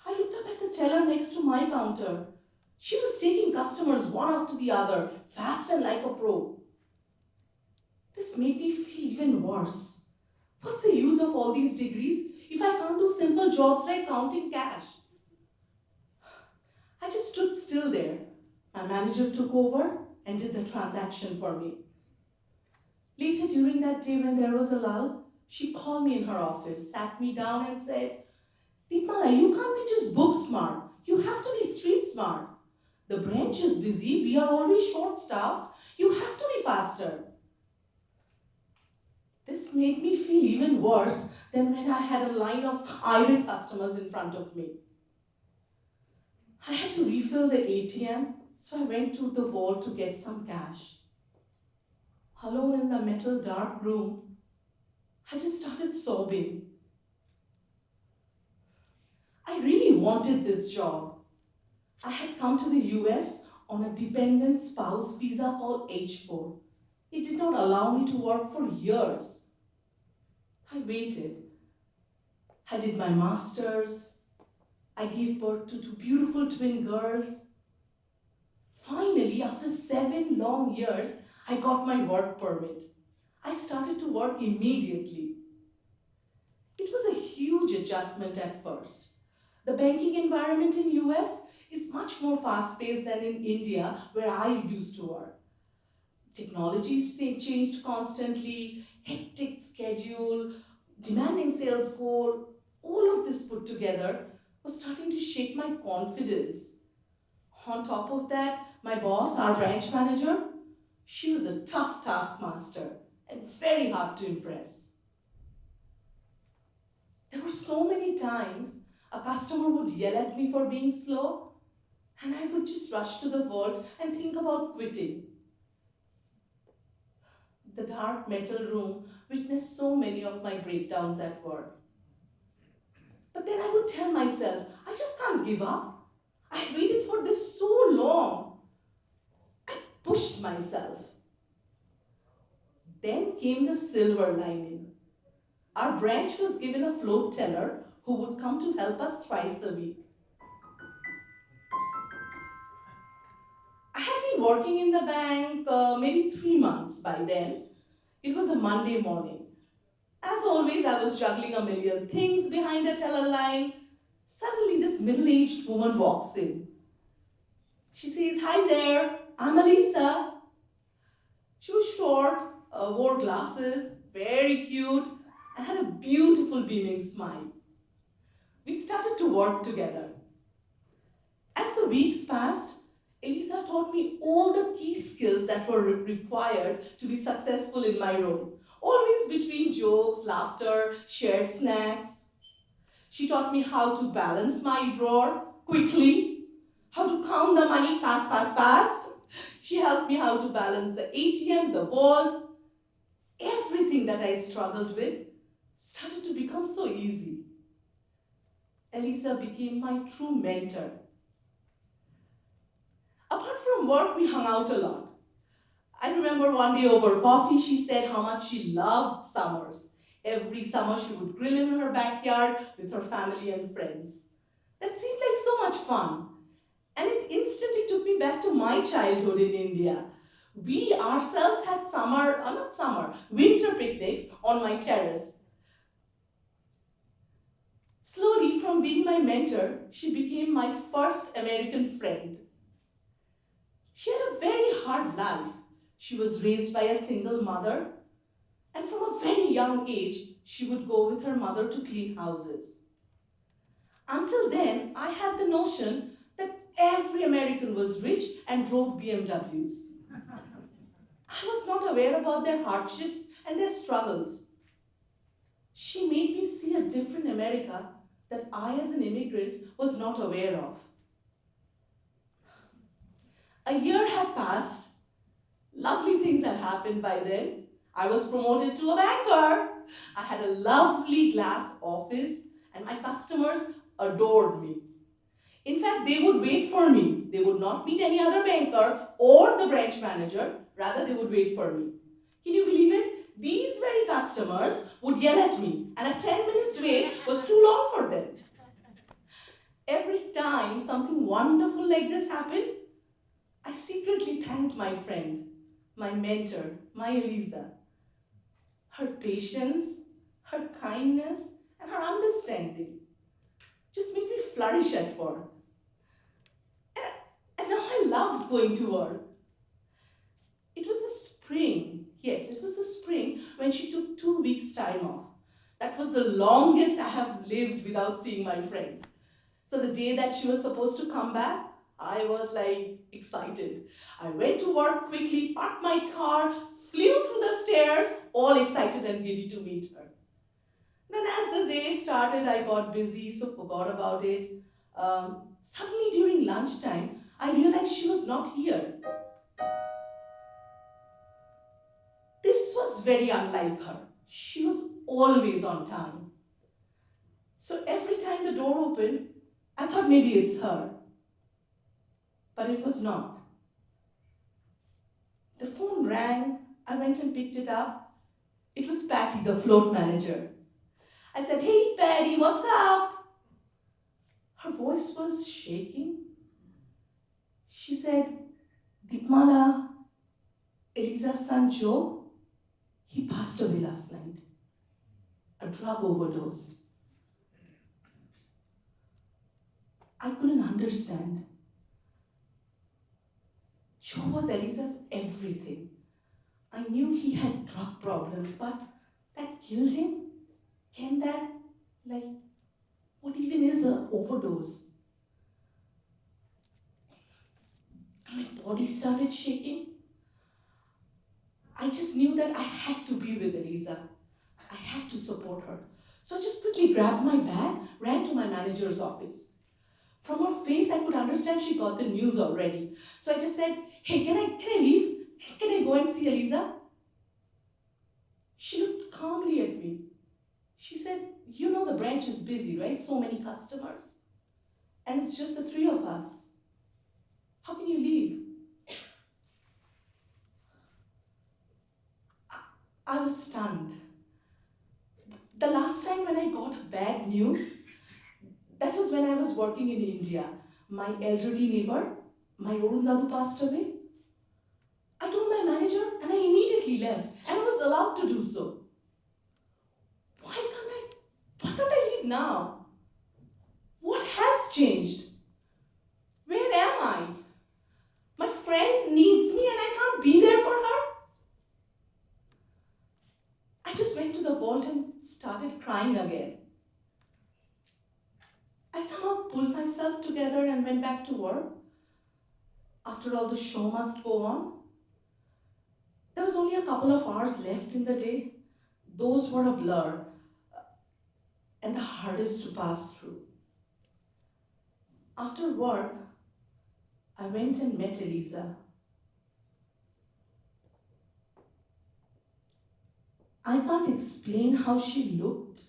I looked up at the teller next to my counter. She was taking customers one after the other, fast and like a pro. This made me feel even worse. What's the use of all these degrees if I can't do simple jobs like counting cash? I just stood still there. My manager took over and did the transaction for me. Later during that day when there was a lull, she called me in her office, sat me down and said, Deepmala, you can't be just book smart. You have to be street smart. The branch is busy. We are always short-staffed. You have to be faster. This made me feel even worse than when I had a line of irate customers in front of me. I had to refill the ATM, so I went to the vault to get some cash. Alone in the metal dark room, I just started sobbing. I really wanted this job. I had come to the US on a dependent spouse visa called H4. It did not allow me to work for years. I waited. I did my master's. I gave birth to 2 beautiful twin girls. Finally, after 7 long years, I got my work permit. I started to work immediately. It was a huge adjustment at first. The banking environment in US is much more fast-paced than in India, where I used to work. Technologies changed constantly, hectic schedule, demanding sales goal, all of this put together was starting to shake my confidence. On top of that, my boss, our branch manager, she was a tough taskmaster and very hard to impress. There were so many times a customer would yell at me for being slow, and I would just rush to the vault and think about quitting. The dark metal room witnessed so many of my breakdowns at work. But then I would tell myself, I just can't give up. I had waited for this so long. I pushed myself. Then came the silver lining. Our branch was given a float teller who would come to help us thrice a week. I had been working in the bank maybe 3 months by then. It was a Monday morning. As always, I was juggling a million things behind the teller line. Suddenly, this middle-aged woman walks in. She says, "Hi there, I'm Elisa." She was short, wore glasses, very cute, and had a beautiful beaming smile. We started to work together. As the weeks passed, Elisa taught me all the key skills that were required to be successful in my role. Always between jokes, laughter, shared snacks. She taught me how to balance my drawer quickly, how to count the money fast. She helped me how to balance the ATM, the vault. Everything that I struggled with started to become so easy. Elisa became my true mentor. Apart from work, we hung out a lot. I remember one day over coffee, she said how much she loved summers. Every summer she would grill in her backyard with her family and friends. That seemed like so much fun. And it instantly took me back to my childhood in India. We ourselves had winter picnics on my terrace. Slowly, from being my mentor, she became my first American friend. She had a very hard life. She was raised by a single mother, and from a very young age, she would go with her mother to clean houses. Until then, I had the notion that every American was rich and drove BMWs. I was not aware about their hardships and their struggles. She made me see a different America that I, as an immigrant, was not aware of. A year had passed. Lovely things had happened by then. I was promoted to a banker. I had a lovely glass office, and my customers adored me. In fact, they would wait for me. They would not meet any other banker or the branch manager. Rather, they would wait for me. Can you believe it? These very customers would yell at me, and a 10 minutes wait was too long for them. Every time something wonderful like this happened, I secretly thanked my friend, my mentor, my Elisa. Her patience, her kindness, and her understanding just made me flourish at work. And now I loved going to work. It was the spring. Yes, it was the spring when she took 2 weeks' time off. That was the longest I have lived without seeing my friend. So the day that she was supposed to come back, I was excited. I went to work quickly, parked my car, flew through the stairs, all excited and giddy to meet her. Then as the day started, I got busy, so forgot about it. Suddenly during lunchtime, I realized she was not here. This was very unlike her. She was always on time. So every time the door opened, I thought maybe it's her. But it was not. The phone rang. I went and picked it up. It was Patty, the float manager. I said, "Hey, Patty, what's up?" Her voice was shaking. She said, "Deepmala, Elisa's son Joe, he passed away last night. A drug overdose." I couldn't understand. Joe was Elisa's everything. I knew he had drug problems, but that killed him? Can that, what even is an overdose? My body started shaking. I just knew that I had to be with Elisa. I had to support her. So I just quickly grabbed my bag, ran to my manager's office. From her face, I could understand she got the news already. So I just said, "Hey, can I leave? Can I go and see Elisa?" She looked calmly at me. She said, "You know the branch is busy, right? So many customers. And it's just the 3 of us. How can you leave?" I was stunned. The last time when I got bad news, that was when I was working in India. My elderly neighbor, my Orundadu, passed away. my manager and I immediately left, and I was allowed to do so. Why can't I leave now? What has changed? Where am I? My friend needs me and I can't be there for her. I just went to the vault and started crying again. I somehow pulled myself together and went back to work. After all, the show must go on. There was only a couple of hours left in the day. Those were a blur and the hardest to pass through. After work, I went and met Eliza. I can't explain how she looked.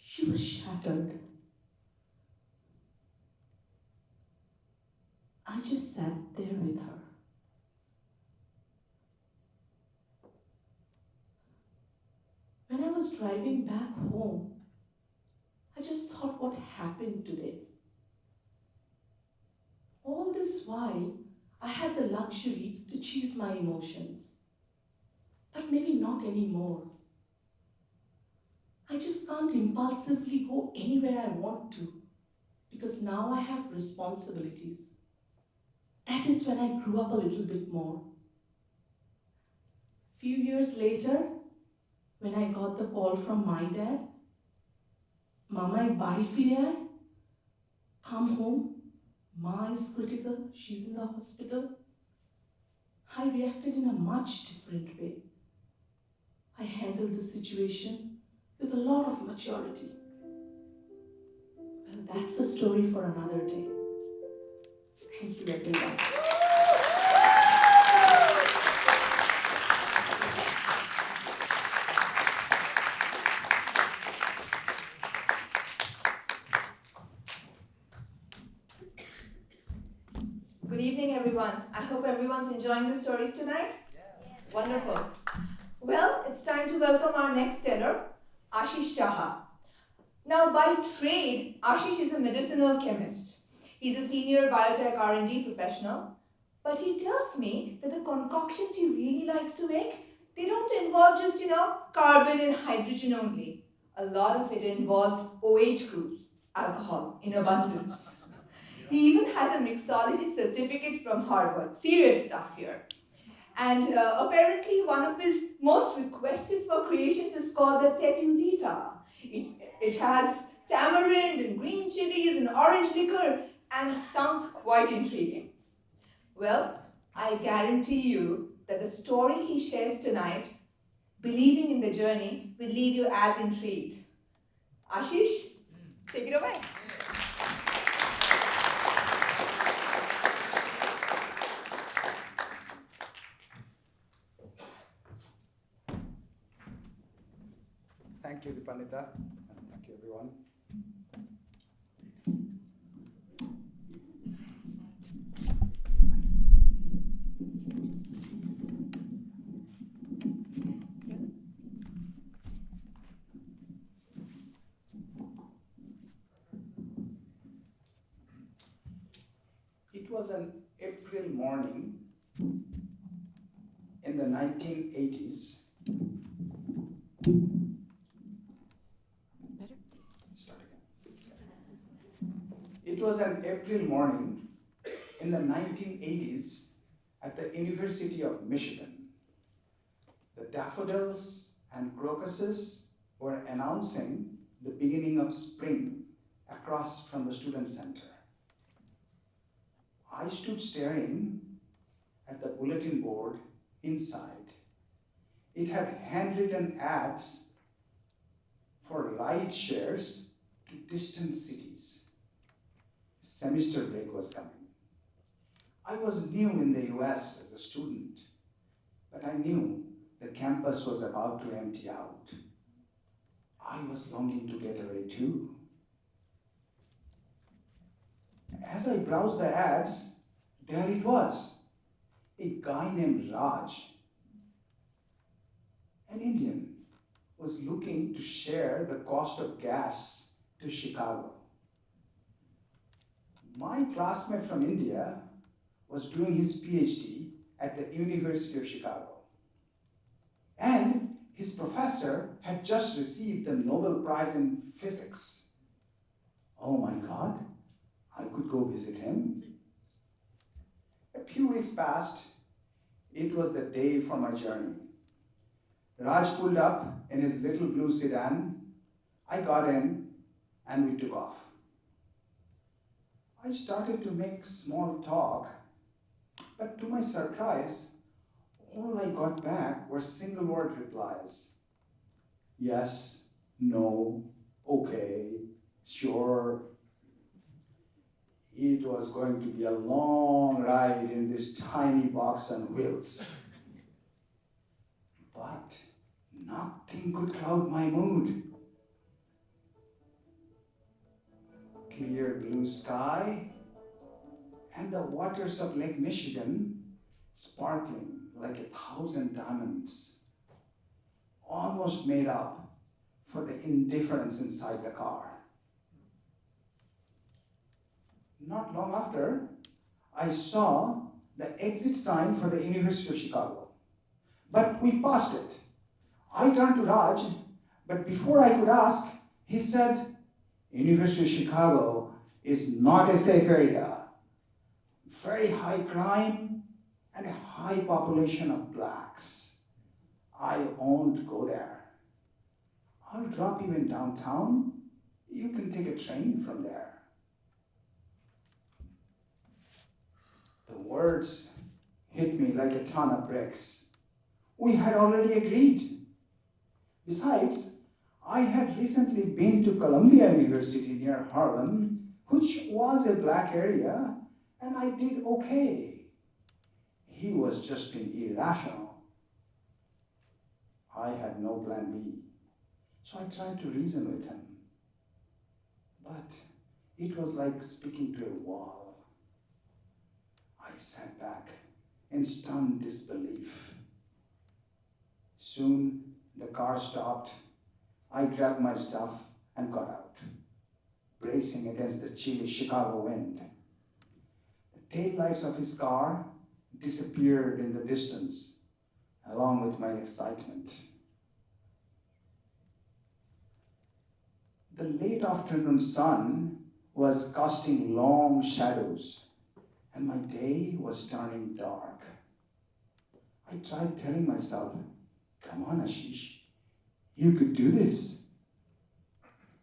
She was shattered. I just sat there with her. When I was driving back home, I just thought, what happened today? All this while, I had the luxury to choose my emotions. But maybe not anymore. I just can't impulsively go anywhere I want to, because now I have responsibilities. That is when I grew up a little bit more. Few years later, when I got the call from my dad, Mama, bari fire aaye? Come home. Ma is critical. She's in the hospital. I reacted in a much different way. I handled the situation with a lot of maturity. Well, that's a story for another day. Thank you, everyone.
Good evening, everyone. I hope everyone's enjoying the stories tonight. Yes. Wonderful. Well, it's time to welcome our next teller, Ashish Shah. Now, by trade, Ashish is a medicinal chemist. He's a senior biotech R&D professional, but he tells me that the concoctions he really likes to make, they don't involve just, carbon and hydrogen only. A lot of it involves OH groups, alcohol in abundance. He even has a mixology certificate from Harvard. Serious stuff here. And apparently one of his most requested for creations is called the Tetulita. It has tamarind and green chilies and orange liquor and sounds quite intriguing. Well, I guarantee you that the story he shares tonight, believing in the journey, will leave you as intrigued. Ashish, take it away.
Thank you, Dipanita, and thank you, everyone. It was an April morning in the 1980s. It was an April morning in the 1980s at the University of Michigan. The daffodils and crocuses were announcing the beginning of spring across from the student center. I stood staring at the bulletin board inside. It had handwritten ads for ride shares to distant cities. Semester break was coming. I was new in the US as a student, but I knew the campus was about to empty out. I was longing to get away too. As I browsed the ads, there it was, a guy named Raj, an Indian, was looking to share the cost of gas to Chicago. My classmate from India
was doing his PhD at the University of Chicago. And his professor had just received the Nobel Prize in Physics. Oh my God, I could go visit him. A few weeks passed. It was the day for my journey. Raj pulled up in his little blue sedan. I got in and we took off. I started to make small talk, but to my surprise, all I got back were single word replies. Yes, no, okay, sure. It was going to be a long ride in this tiny box on wheels. But nothing could cloud my mood. Clear blue sky and the waters of Lake Michigan sparkling like 1,000 diamonds, almost made up for the indifference inside the car. Not long after, I saw the exit sign for the University of Chicago, but we passed it. I turned to Raj, but before I could ask, he said, University of Chicago is not a safe area. Very high crime and a high population of blacks. I won't go there. I'll drop you in downtown. You can take a train from there. The words hit me like a ton of bricks. We had already agreed. Besides, I had recently been to Columbia University near Harlem, which was a black area, and I did okay. He was just being irrational. I had no plan B, so I tried to reason with him. But it was like speaking to a wall. I sat back in stunned disbelief. Soon the car stopped. I grabbed my stuff and got out, bracing against the chilly Chicago wind. The taillights of his car disappeared in the distance, along with my excitement. The late afternoon sun was casting long shadows, and my day was turning dark. I tried telling myself, come on, Ashish, you could do this.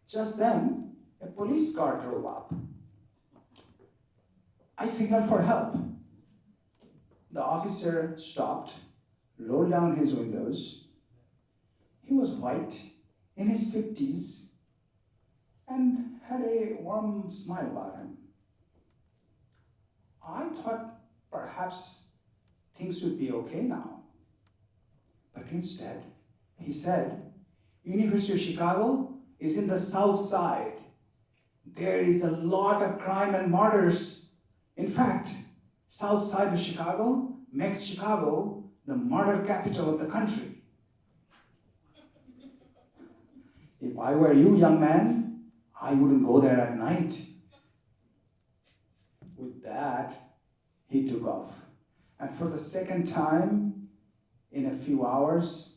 Just then, a police car drove up. I signaled for help. The officer stopped, rolled down his windows. He was white, in his 50s, and had a warm smile about him. I thought perhaps things would be okay now. But instead, he said, University of Chicago is in the south side. There is a lot of crime and murders. In fact, south side of Chicago makes Chicago the murder capital of the country. If I were you, young man, I wouldn't go there at night. With that, he took off. And for the second time in a few hours,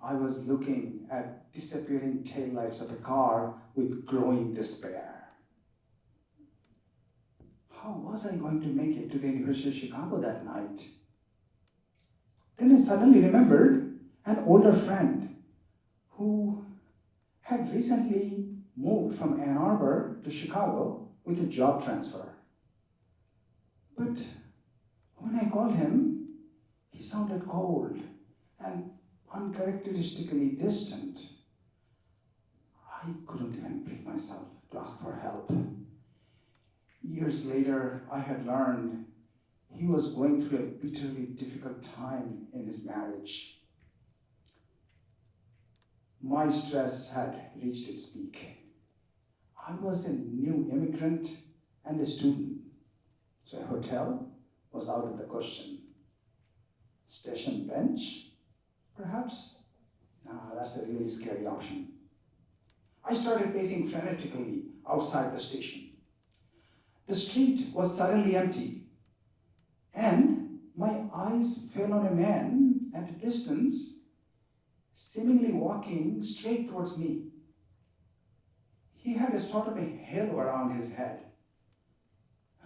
I was looking at disappearing taillights of a car with growing despair. How was I going to make it to the University of Chicago that night? Then I suddenly remembered an older friend who had recently moved from Ann Arbor to Chicago with a job transfer. But when I called him, he sounded cold and uncharacteristically distant. I couldn't even bring myself to ask for help. Years later, I had learned he was going through a bitterly difficult time in his marriage. My stress had reached its peak. I was a new immigrant and a student, so a hotel was out of the question. Station bench? Perhaps? That's a really scary option. I started pacing frenetically outside the station. The street was suddenly empty. And my eyes fell on a man at a distance, seemingly walking straight towards me. He had a sort of a halo around his head.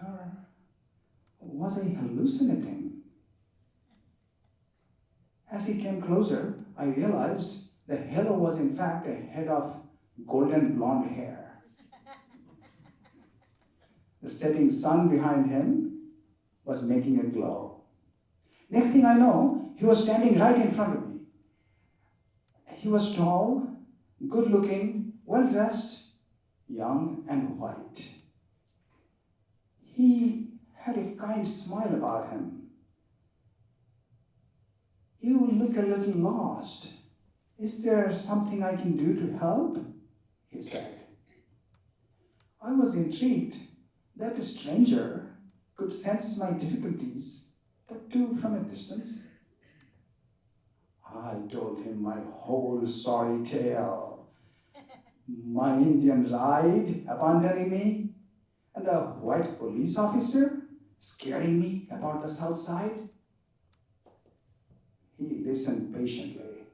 Or was I hallucinating? As he came closer, I realized the halo was in fact a head of golden blonde hair. The setting sun behind him was making it glow. Next thing I know, he was standing right in front of me. He was tall, good-looking, well-dressed, young and white. He had a kind smile about him. "You look a little lost. Is there something I can do to help?" he said. I was intrigued that a stranger could sense my difficulties, that too from a distance. I told him my whole sorry tale. My Indian ride abandoning me, and the white police officer scaring me about the south side. He listened patiently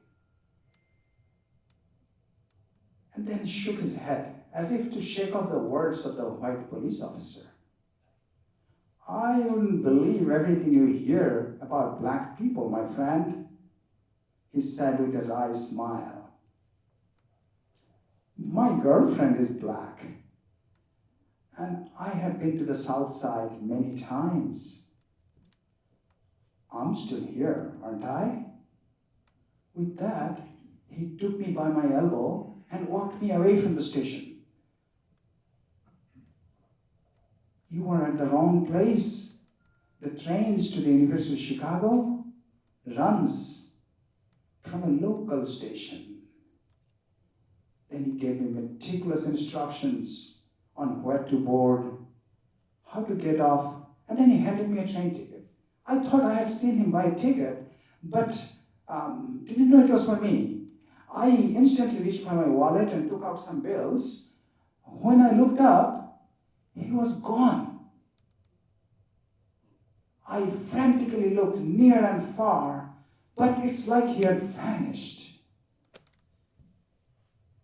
and then shook his head as if to shake off the words of the white police officer. "I wouldn't believe everything you hear about black people, my friend," he said with a wry smile. "My girlfriend is black, and I have been to the south side many times. I'm still here, aren't I?" With that, he took me by my elbow and walked me away from the station. "You are at the wrong place. The trains to the University of Chicago runs from a local station." Then he gave me meticulous instructions on where to board, how to get off, and then he handed me a train ticket. I thought I had seen him buy a ticket, but didn't know it was for me. I instantly reached for my wallet and took out some bills. When I looked up, he was gone. I frantically looked near and far, but it's like he had vanished.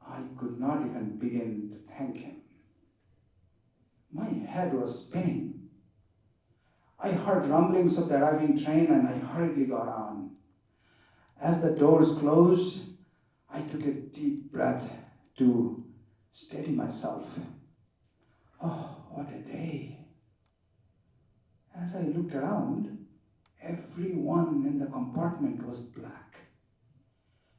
I could not even begin to thank him. My head was spinning. I heard rumblings of the arriving train and I hurriedly got on. As the doors closed, I took a deep breath to steady myself. Oh, what a day. As I looked around, everyone in the compartment was black.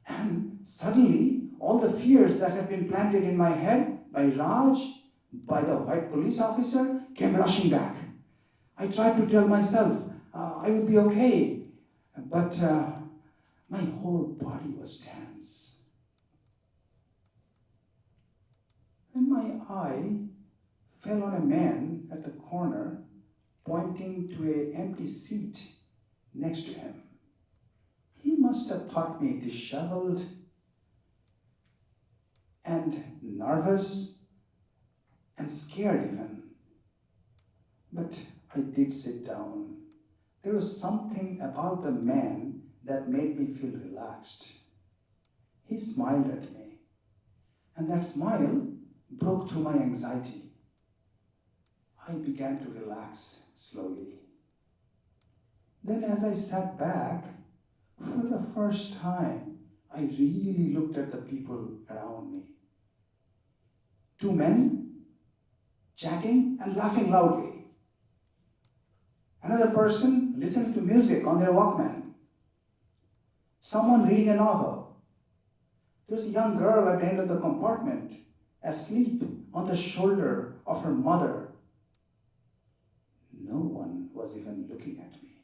And suddenly, all the fears that had been planted in my head by Raj, by the white police officer, came rushing back. I tried to tell myself I would be okay, but my whole body was tense. Then my eye fell on a man at the corner, pointing to an empty seat next to him. He must have thought me disheveled and nervous and scared even. But I did sit down. There was something about the man that made me feel relaxed. He smiled at me, and that smile broke through my anxiety. I began to relax slowly. Then as I sat back, for the first time, I really looked at the people around me. Two men chatting and laughing loudly. Another person listening to music on their Walkman. Someone reading a novel. There was a young girl at the end of the compartment, asleep on the shoulder of her mother. No one was even looking at me,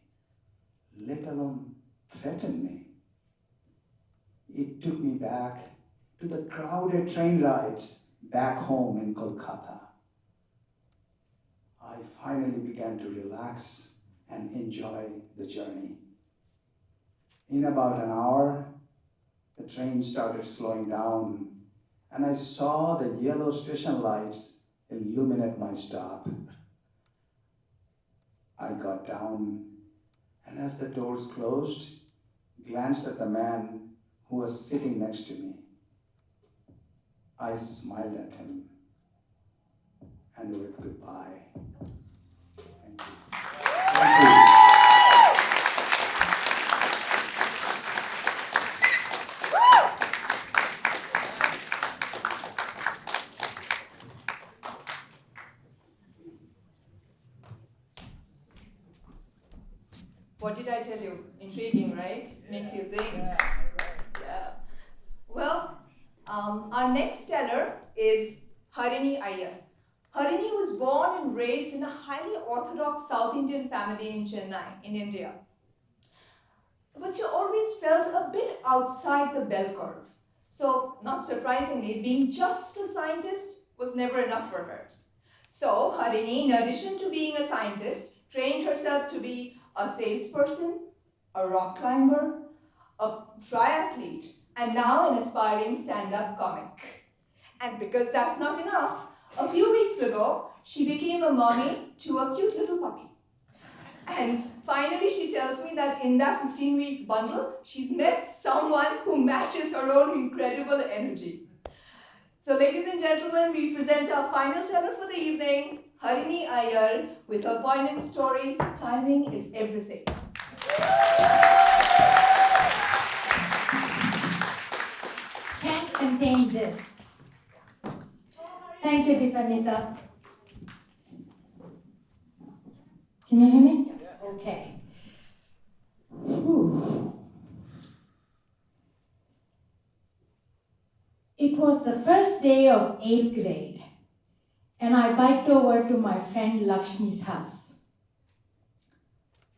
let alone threaten me. It took me back to the crowded train rides back home in Kolkata. I finally began to relax and enjoy the journey. In about an hour, the train started slowing down, and I saw the yellow station lights illuminate my stop. I got down and as the doors closed, glanced at the man who was sitting next to me. I smiled at him and waved goodbye. Thank you. Thank you.
What did I tell you? Intriguing, right? Makes you think. Yeah. Well, our next teller is Harini Iyer. Harini was born and raised in a highly orthodox South Indian family in Chennai, in India. But she always felt a bit outside the bell curve. So, not surprisingly, being just a scientist was never enough for her. So, Harini, in addition to being a scientist, trained herself to be a salesperson, a rock climber, a triathlete, and now an aspiring stand-up comic. And because that's not enough, a few weeks ago, she became a mommy to a cute little puppy. And finally, she tells me that in that 15-week bundle, she's met someone who matches her own incredible energy. So ladies and gentlemen, we present our final teller for the evening, Harini Iyer, with her poignant story, Timing is Everything.
Can't contain this. Thank you, Deepanita. Can you hear me? Okay. Whew. It was the first day of 8th grade, and I biked over to my friend Lakshmi's house.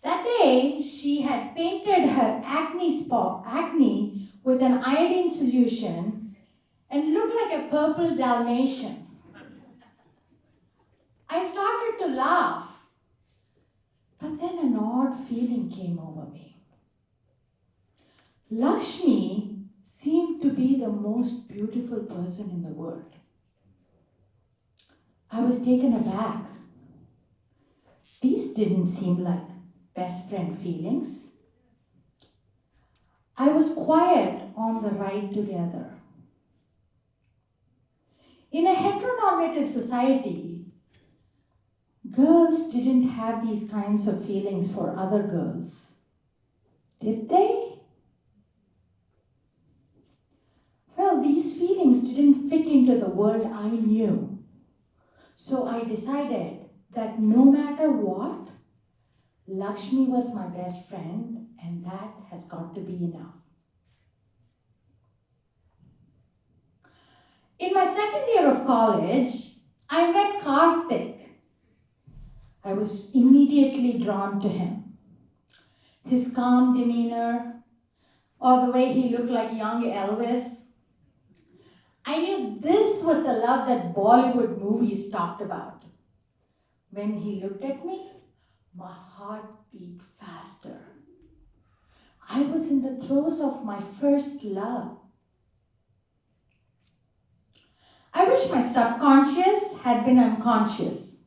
That day, she had painted her acne with an iodine solution and looked like a purple Dalmatian. I started to laugh, but then an odd feeling came over me. Lakshmi seemed to be the most beautiful person in the world. I was taken aback. These didn't seem like best friend feelings. I was quiet on the ride together. In a heteronormative society, girls didn't have these kinds of feelings for other girls, did they? Well, these feelings didn't fit into the world I knew. So I decided that no matter what, Lakshmi was my best friend, and that has got to be enough. In my second year of college, I met Karthik. I was immediately drawn to him. His calm demeanor, or the way he looked like young Elvis. I knew this was the love that Bollywood movies talked about. When he looked at me, my heart beat faster. I was in the throes of my first love. I wish my subconscious had been unconscious.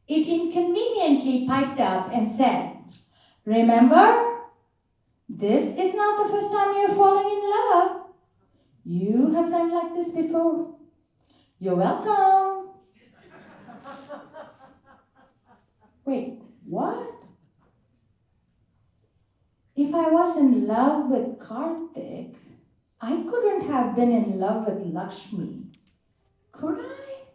It inconveniently piped up and said, "Remember, this is not the first time you're falling in love. You have felt like this before. You're welcome." Wait, what? If I was in love with Karthik, I couldn't have been in love with Lakshmi, could I?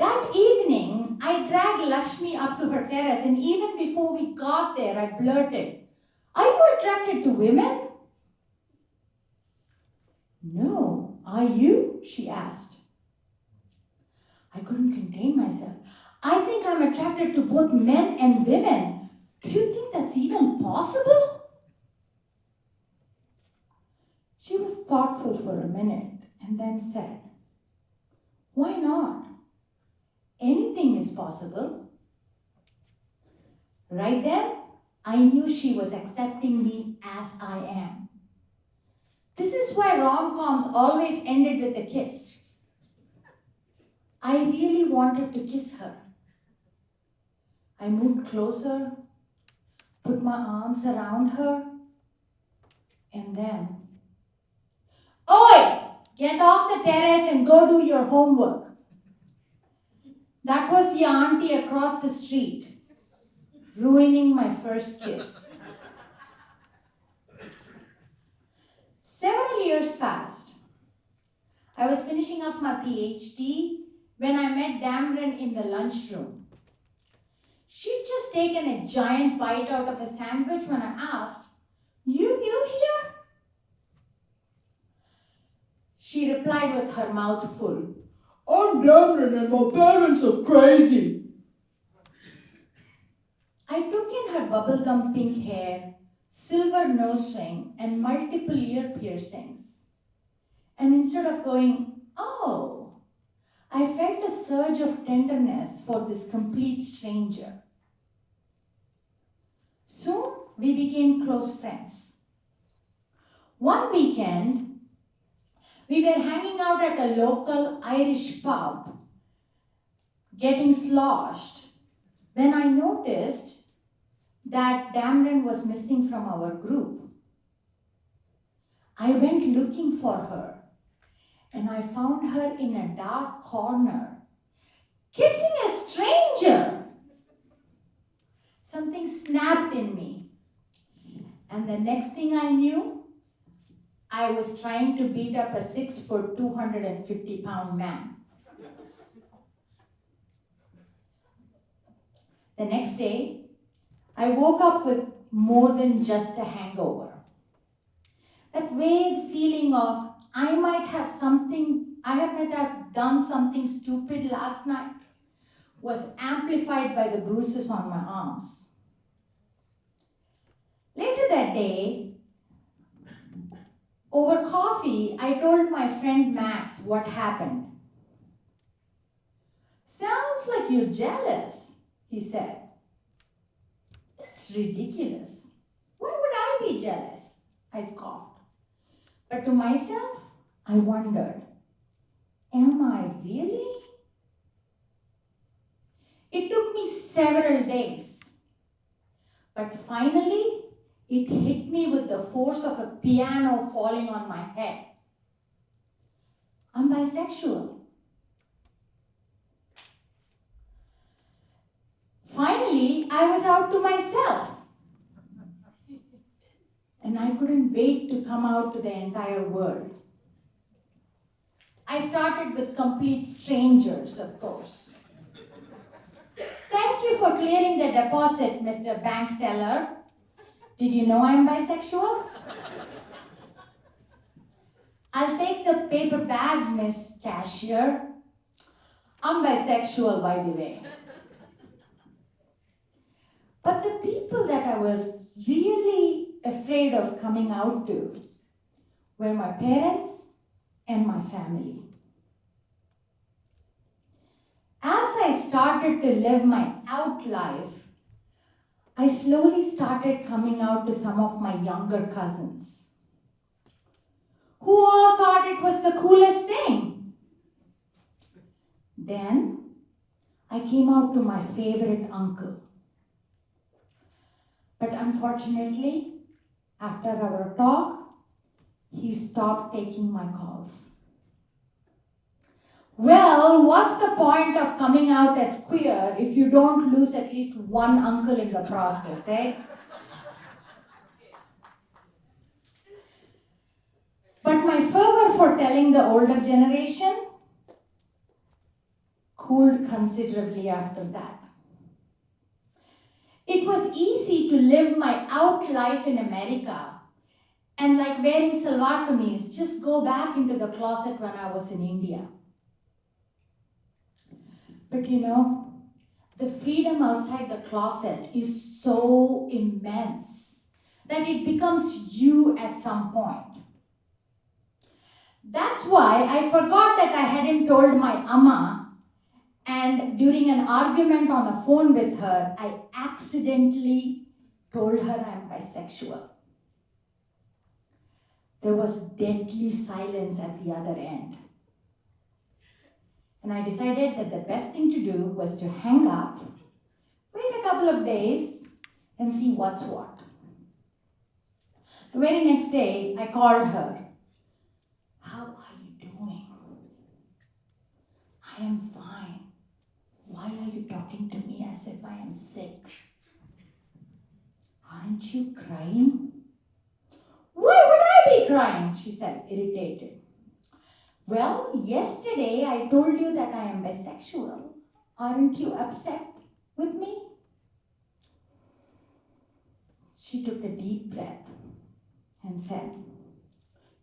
That evening, I dragged Lakshmi up to her terrace, and even before we got there, I blurted, "Are you attracted to women?" "No, are you?" she asked. I couldn't contain myself. "I think I'm attracted to both men and women. Do you think that's even possible?" She was thoughtful for a minute and then said, "Why not? Anything is possible." Right then, I knew she was accepting me as I am. This is why rom-coms always ended with a kiss. I really wanted to kiss her. I moved closer, put my arms around her, and then, "Oi! Get off the terrace and go do your homework." That was the auntie across the street, ruining my first kiss. Several years passed. I was finishing up my PhD when I met Damron in the lunchroom. She'd just taken a giant bite out of a sandwich when I asked, "You new here?" She replied with her mouth full, "I'm Damron and my parents are crazy." I took in her bubblegum pink hair, silver nose ring, and multiple ear piercings. And instead of going, "Oh," I felt a surge of tenderness for this complete stranger. Soon, we became close friends. One weekend, we were hanging out at a local Irish pub, getting sloshed, when I noticed that Damron was missing from our group. I went looking for her, and I found her in a dark corner, kissing a stranger. Something snapped in me, and the next thing I knew, I was trying to beat up a 6-foot, 250-pound man. The next day, I woke up with more than just a hangover. That vague feeling of I might have done something stupid last night was amplified by the bruises on my arms. Later that day, over coffee, I told my friend Max what happened. "Sounds like you're jealous," he said. "That's ridiculous. Why would I be jealous?" I scoffed. But to myself, I wondered, am I really? It took me several days, but finally, it hit me with the force of a piano falling on my head. I'm bisexual. Finally, I was out to myself. And I couldn't wait to come out to the entire world. I started with complete strangers, of course. "Thank you for clearing the deposit, Mr. Bank Teller. Did you know I'm bisexual?" "I'll take the paper bag, Miss Cashier. I'm bisexual, by the way." But the people that I was really afraid of coming out to were my parents and my family. As I started to live my out life, I slowly started coming out to some of my younger cousins, who all thought it was the coolest thing. Then I came out to my favorite uncle. But unfortunately, after our talk, he stopped taking my calls. Well, what's the point of coming out as queer if you don't lose at least one uncle in the process, eh? But my fervor for telling the older generation cooled considerably after that. It was easy to live my out life in America and, like wearing salwar kameez, just go back into the closet when I was in India. But you know, the freedom outside the closet is so immense that it becomes you at some point. That's why I forgot that I hadn't told my Amma, and during an argument on the phone with her, I accidentally told her I'm bisexual. There was deadly silence at the other end. And I decided that the best thing to do was to hang up, wait wait a couple of days and see what's what. The very next day, I called her. How are you doing? I am fine. Why are you talking to me as if I am sick? Aren't you crying? Why would I be crying? She said, irritated. Well, yesterday I told you that I am bisexual. Aren't you upset with me? She took a deep breath and said,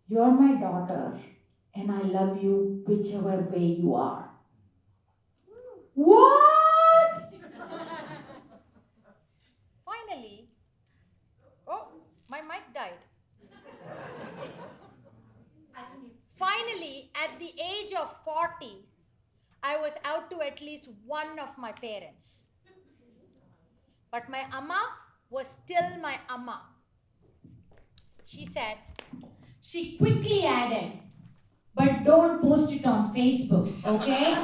you're my daughter and I love you whichever way you are. What?
Finally, oh, my mic died. Finally, at the age of 40, I was out to at least one of my parents. But my amma was still my amma. She said,
She quickly added, but don't post it on Facebook, okay?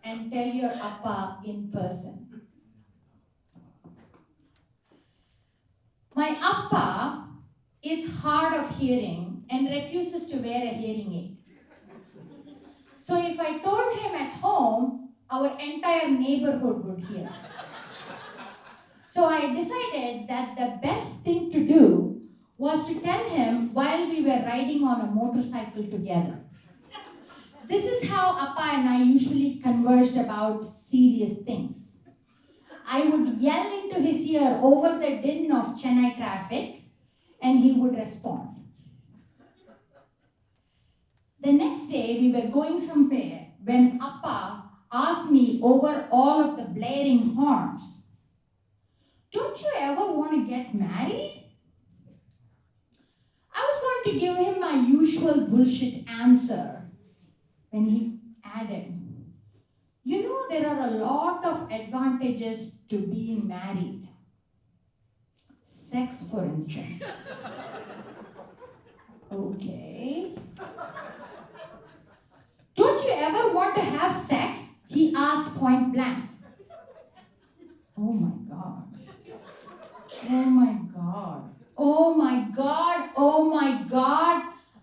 And tell your appa in person. My appa is hard of hearing and refuses to wear a hearing aid. So if I told him at home, our entire neighborhood would hear. So I decided that the best thing to do was to tell him while we were riding on a motorcycle together. This is how Appa and I usually conversed about serious things. I would yell into his ear over the din of Chennai traffic, and he would respond. The next day, we were going somewhere when Appa asked me over all of the blaring horns, don't you ever want to get married? I was going to give him my usual bullshit answer when he added, you know, there are a lot of advantages to being married. Sex, for instance. Okay. Don't you ever want to have sex? He asked point blank. Oh my God. Oh my God. Oh my God. Oh my God.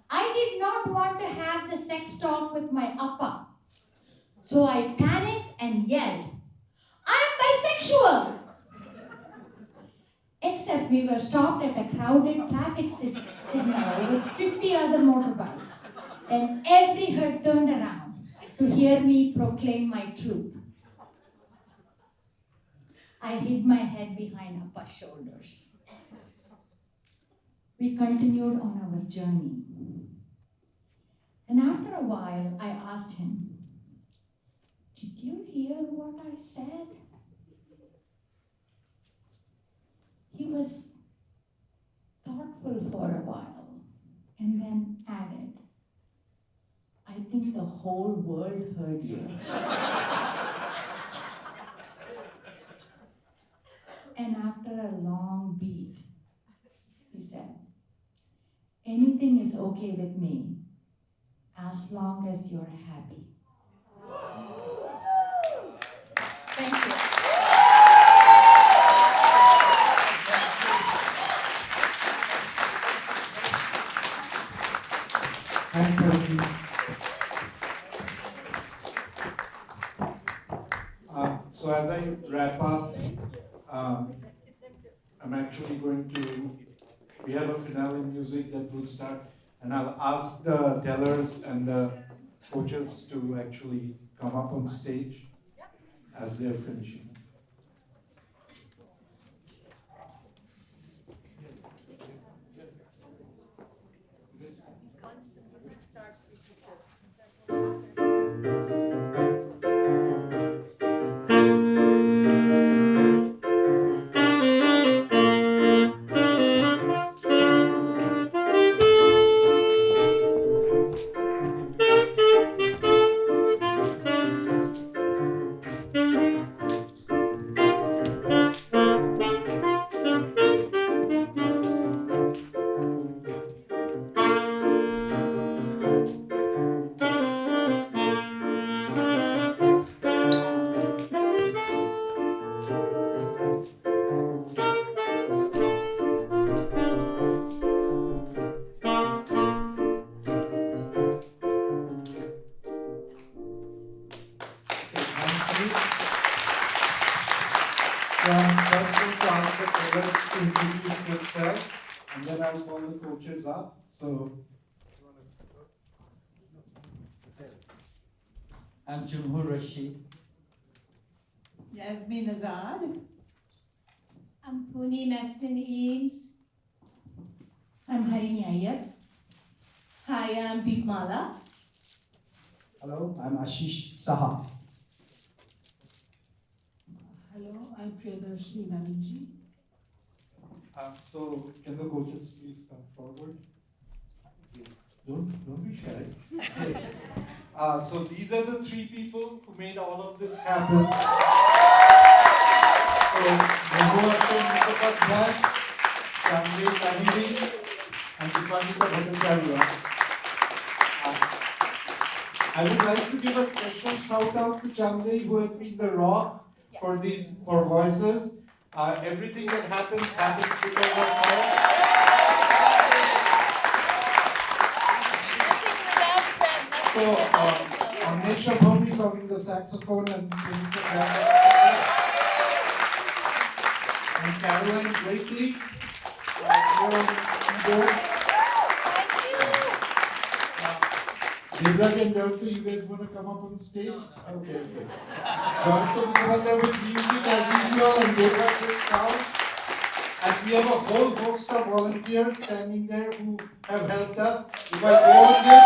I did not want to have the sex talk with my appa. So I panicked and yelled, I'm bisexual! Except we were stopped at a crowded traffic signal with 50 other motorbikes, and every head turned around to hear me proclaim my truth. I hid my head behind Appa's shoulders. We continued on our journey. And after a while, I asked him, did you hear what I said? He was thoughtful for a while and then added, I think the whole world heard you. And after a long beat, he said, anything is okay with me as long as you're happy. Thank you.
Thanks, Sophie.
So as I wrap up, I'm actually going to, we have a finale music that will start, and I'll ask the tellers and the coaches to actually come up on stage as they're finishing.
once the music starts, we should go.
So I'm first going to ask the players to introduce themselves, and then I'll call the coaches up. So,
I'm Jumhur Rashid.
Yasmin Azad.
I'm Puni Mastin Eames.
I'm Harini Iyer.
Hi, I'm Deepmala.
Hello, I'm Ashish Saha.
Hello, I'm Priyadarshini Banerjee.
so can the coaches please come forward? Don't be shy. So these are the three people who made all of this happen. So Moth Kendrik and Bhattacharya. I would like to give a special shout out to Chandri, who has been the rock for voices. Everything that happens because of her. So, Amnesha Bhumi playing the saxophone and sings the piano. And Caroline Blakely, here on keyboard. Debra and Dorothy, you guys want to come up on stage? Okay. Dorothy will come there with music as usual, and Debra with sound. And we have a whole host of volunteers standing there who have helped us. If I go on this,